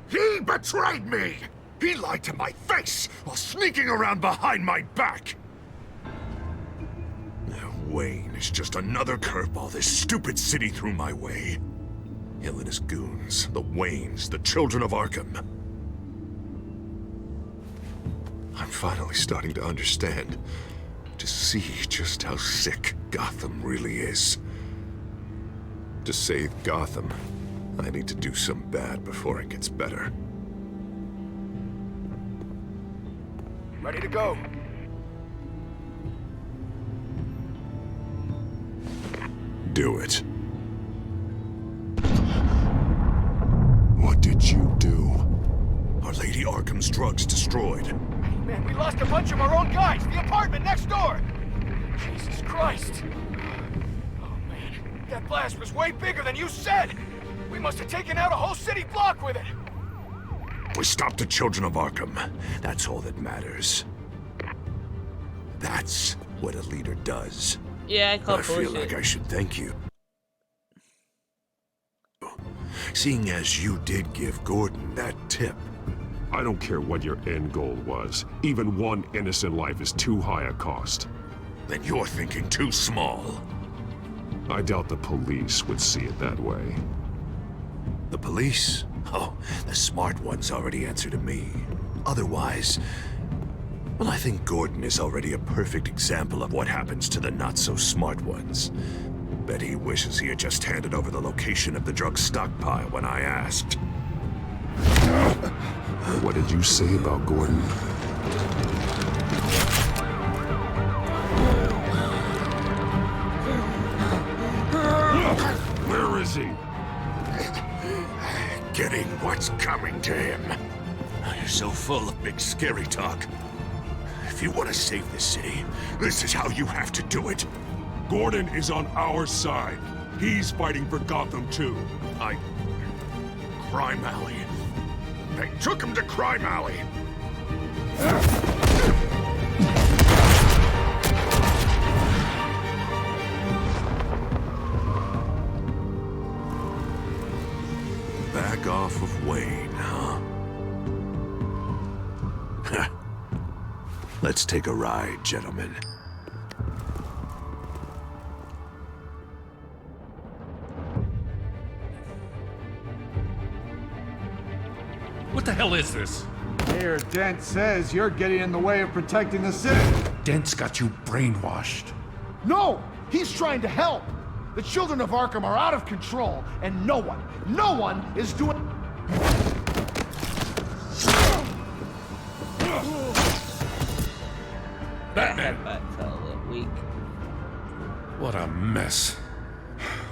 He betrayed me! He lied to my face while sneaking around behind my back! Wayne is just another curveball this stupid city threw my way. Him and his goons, the Waynes, the children of Arkham. I'm finally starting to understand. To see just how sick Gotham really is. To save Gotham, I need to do some bad before it gets better. Ready to go. Do it. What did you do? Our Lady Arkham's drugs destroyed. Man, we lost a bunch of our own guys. The apartment next door. Jesus Christ. Oh, man. That blast was way bigger than you said. We must have taken out a whole city block with it. We stopped the children of Arkham. That's all that matters. That's what a leader does. Yeah, I call I feel bullshit. like I should thank you. Seeing as you did give Gordon that tip. I don't care what your end goal was. Even one innocent life is too high a cost. Then you're thinking too small. I doubt the police would see it that way. The police? Oh, the smart ones already answer to me. Otherwise, well, I think Gordon is already a perfect example of what happens to the not-so-smart ones. Bet he wishes he had just handed over the location of the drug stockpile when I asked. What did you say about Gordon? Where is he? Getting what's coming to him. You're so full of big scary talk. If you want to save this city, this is how you have to do it. Gordon is on our side. He's fighting for Gotham too. Crime Alley. They took him to Crime Alley. Back off of Wayne, huh? Let's take a ride, gentlemen. What the hell is this? Mayor Dent says you're getting in the way of protecting the city. Dent's got you brainwashed. No! He's trying to help! The children of Arkham are out of control, and no one is doing... Batman! That headbutt felt a little weak. What a mess.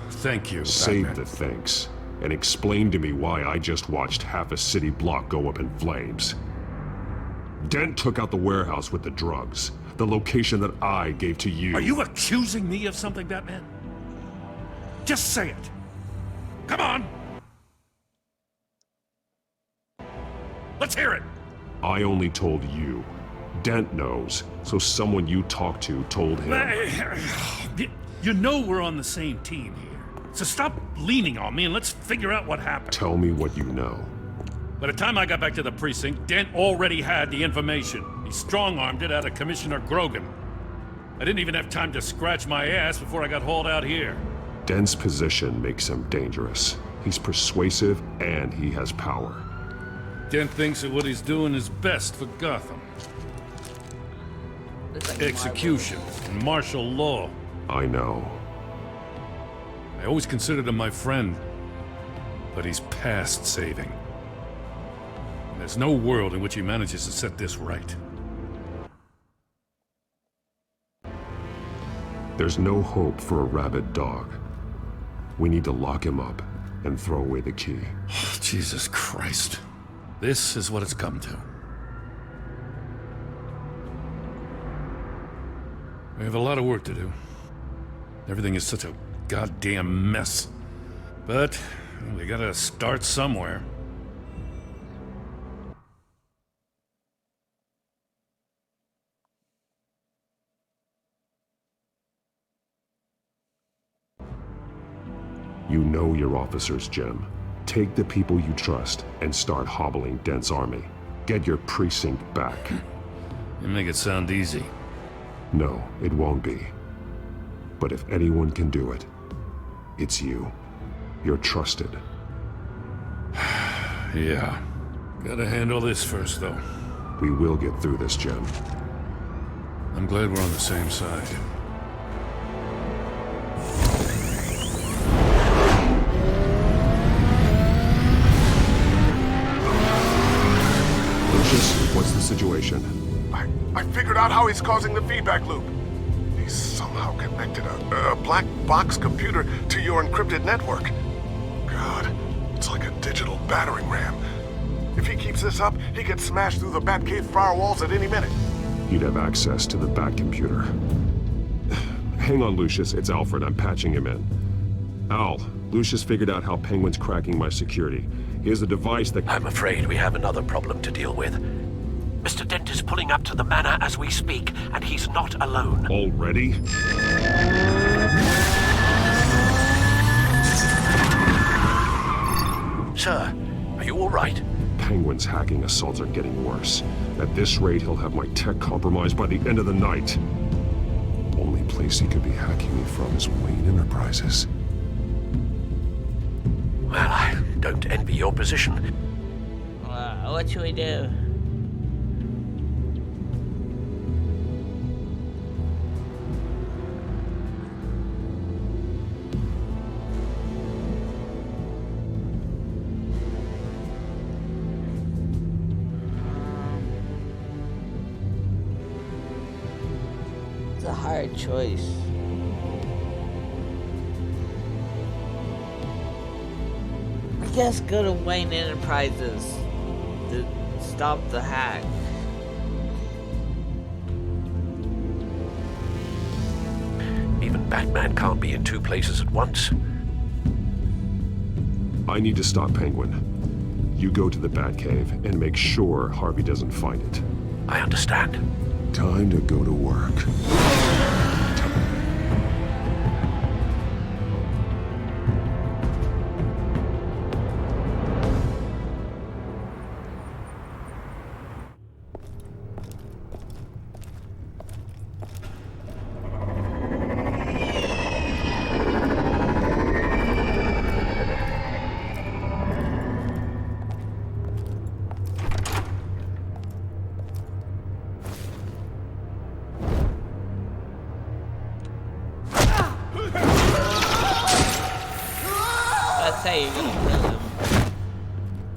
Thank you, Save Batman. the thanks, and explain to me why I just watched half a city block go up in flames. Dent took out the warehouse with the drugs, the location that I gave to you. Are you accusing me of something, Batman? Just say it. Come on! Let's hear it! I only told you. Dent knows, so someone you talked to told him. You know we're on the same team here. So stop leaning on me and let's figure out what happened. Tell me what you know. By the time I got back to the precinct, Dent already had the information. He strong-armed it out of Commissioner Grogan. I didn't even have time to scratch my ass before I got hauled out here. Dent's position makes him dangerous. He's persuasive and he has power. Dent thinks that what he's doing is best for Gotham. Execution and martial law. I know. I always considered him my friend, but he's past saving. And there's no world in which he manages to set this right. There's no hope for a rabid dog. We need to lock him up and throw away the key. Jesus Christ. This is what it's come to. We have a lot of work to do. Everything is such a goddamn mess. But we gotta start somewhere. You know your officers, Jim. Take the people you trust and start hobbling Dent's army. Get your precinct back. You make it sound easy. No, it won't be. But if anyone can do it, it's you. You're trusted. Yeah. Gotta handle this first, though. We will get through this, Jim. I'm glad we're on the same side. Lucius, what's the situation? I figured out how he's causing the feedback loop. He's somehow connected a black box computer to your encrypted network. God, it's like a digital battering ram. If he keeps this up, he could smash through the Batcave firewalls at any minute. He'd have access to the Bat computer. Hang on, Lucius. It's Alfred. I'm patching him in. Al, Lucius figured out how Penguin's cracking my security. He has a device that... I'm afraid we have another problem to deal with. Mr. Dent is pulling up to the manor as we speak, and he's not alone. Already? Sir, are you all right? Penguin's hacking assaults are getting worse. At this rate, he'll have my tech compromised by the end of the night. Only place he could be hacking me from is Wayne Enterprises. Well, I don't envy your position. What should we do? It's a hard choice. I guess go to Wayne Enterprises to stop the hack. Even Batman can't be in two places at once. I need to stop Penguin. You go to the Batcave and make sure Harvey doesn't find it. I understand. Time to go to work.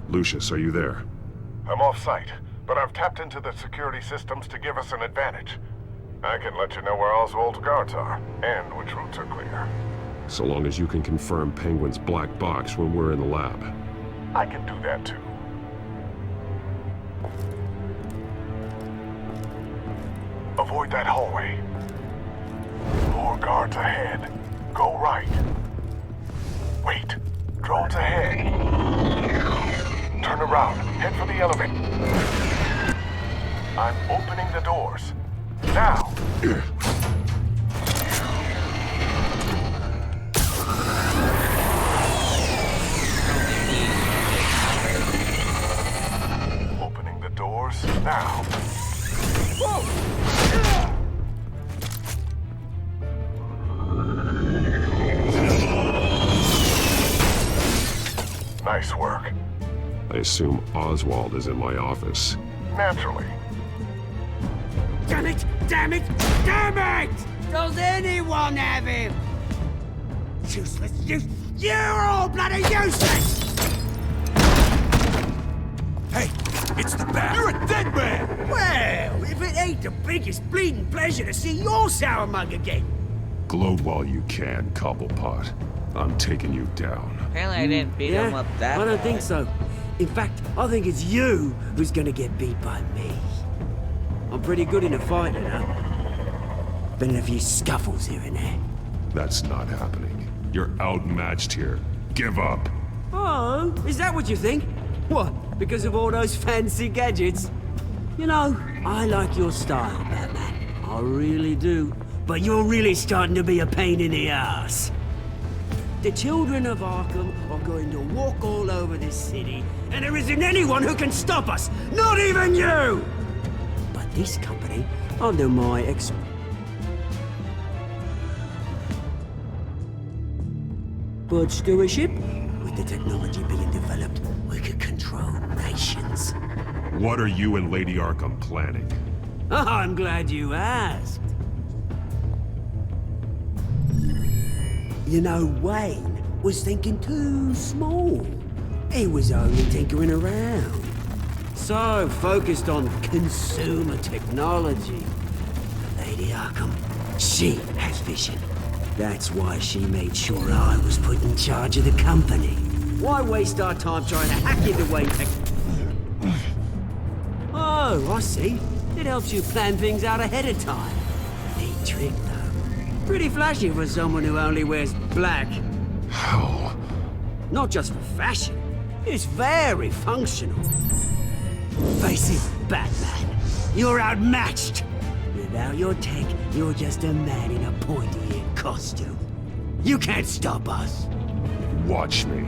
Lucius, are you there? I'm off-site, but I've tapped into the security systems to give us an advantage. I can let you know where Oswald's guards are, and which routes are clear. So long as you can confirm Penguin's black box when we're in the lab. I can do that too. Avoid that hallway. More guards ahead. Go right. Wait. Drones ahead. Turn around. Head for the elevator. I'm opening the doors. Now! Opening the doors now. Nice work. I assume Oswald is in my office. Naturally. Damn it! Damn it! Damn it! Does anyone have him? Useless, you're all bloody useless! Hey, it's the bat. You're a dead man! Well, if it ain't the biggest bleeding pleasure to see your sour mug again. Gloat while you can, Cobblepot. I'm taking you down. Apparently I didn't beat him up that I don't bad. think so. In fact, I think it's you who's gonna get beat by me. I'm pretty good in a fight, you know. Been in a few scuffles here and there. That's not happening. You're outmatched here. Give up. Oh, is that what you think? What, because of all those fancy gadgets? You know, I like your style, Batman. I really do. But you're really starting to be a pain in the ass. The children of Arkham are going to walk all over this city, and there isn't anyone who can stop us! Not even you! But this company, under my But stewardship, with the technology being developed, we could control nations. What are you and Lady Arkham planning? Oh, I'm glad you asked. You know, Wayne was thinking too small. He was only tinkering around. So focused on consumer technology. Lady Arkham, she has vision. That's why she made sure I was put in charge of the company. Why waste our time trying to hack into Wayne tech? Oh, I see. It helps you plan things out ahead of time. Neat trick, though. Pretty flashy for someone who only wears black. How? Not just for fashion. It's very functional. Face it, Batman. You're outmatched. Without your tech, you're just a man in a pointy-eared costume. You can't stop us. Watch me.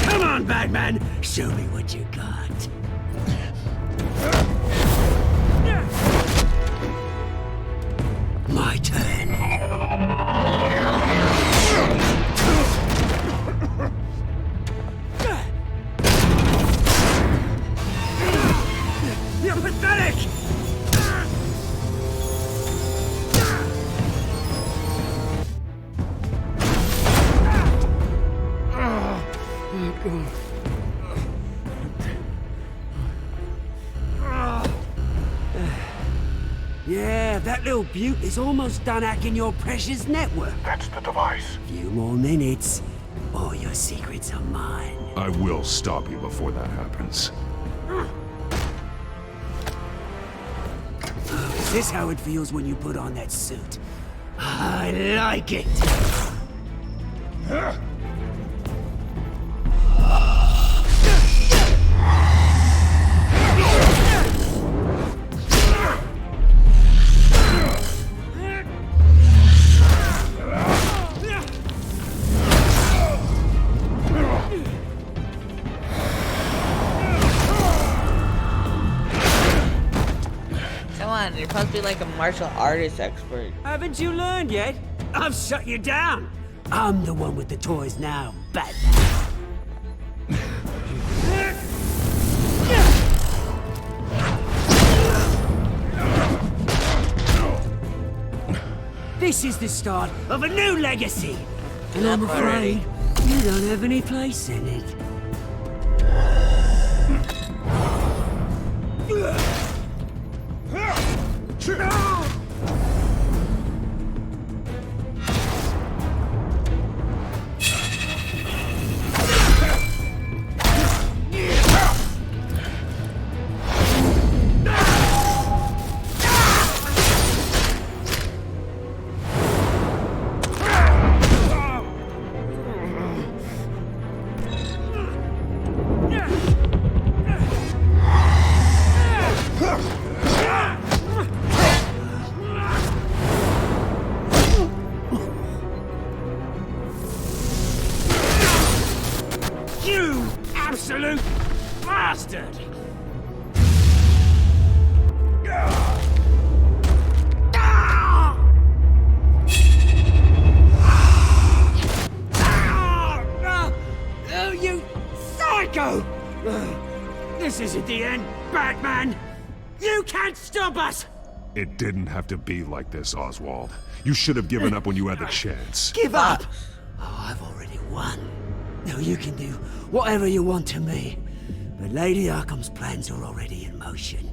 Come on, Batman! Show me what you got. My turn. You're pathetic! Yeah, that little beaut is almost done hacking your precious network. That's the device. Few more minutes, all your secrets are mine. I will stop you before that happens. Is this how it feels when you put on that suit? I like it! Come on, you're supposed to be like a martial artist expert. Haven't you learned yet? I've shut you down. I'm the one with the toys now, Batman. This is the start of a new legacy. And I'm afraid you don't have any place in it. You absolute bastard! Oh, you psycho! This isn't the end, Batman! You can't stop us! It didn't have to be like this, Oswald. You should have given up when you had the chance. Give up! Oh, I've already won. Now you can do whatever you want to me. But Lady Arkham's plans are already in motion.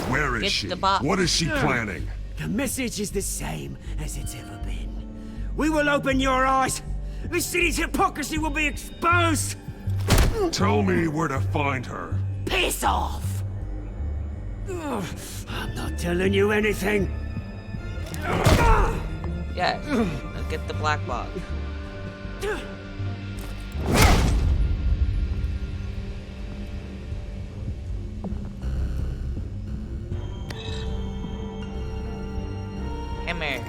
Where is she? What is she planning? The message is the same as it's ever been. We will open your eyes. The city's hypocrisy will be exposed. Tell me where to find her. Piss off! Ugh, I'm not telling you anything. Yeah, let's get the black box. Come here.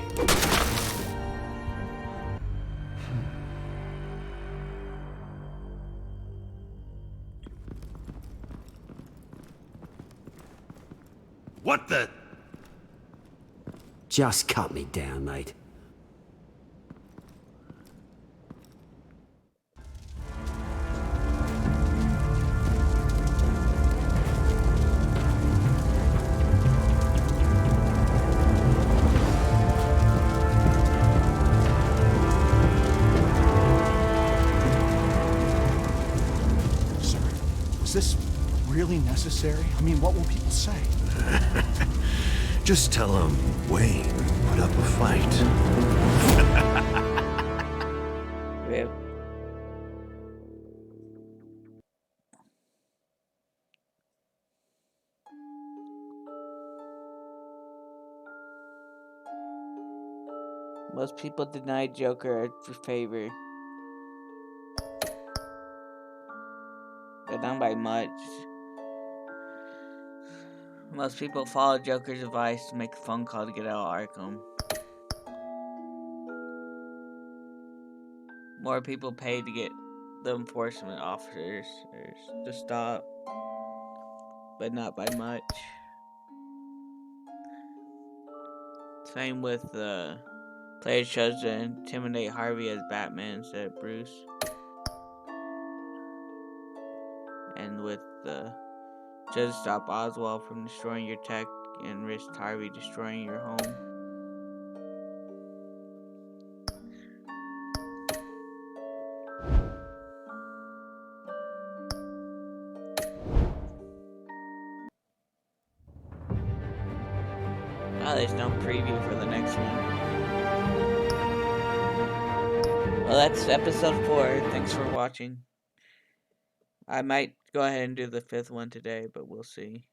What the? Just cut me down, mate. Sir, is this really necessary? I mean, what will people say? Just tell him Wayne put up a fight. Yeah. Most people deny Joker a favor, but not by much. Most people follow Joker's advice to make a phone call to get out of Arkham. More people pay to get the enforcement officers to stop, but not by much. Same with players chose to intimidate Harvey as Batman instead of Bruce. And with chose to stop Oswald from destroying your tech and risked Harvey destroying your home. Oh, there's no preview for the next one. Well, that's episode 4. Thanks for watching. I might go ahead and do the 5th one today, but we'll see.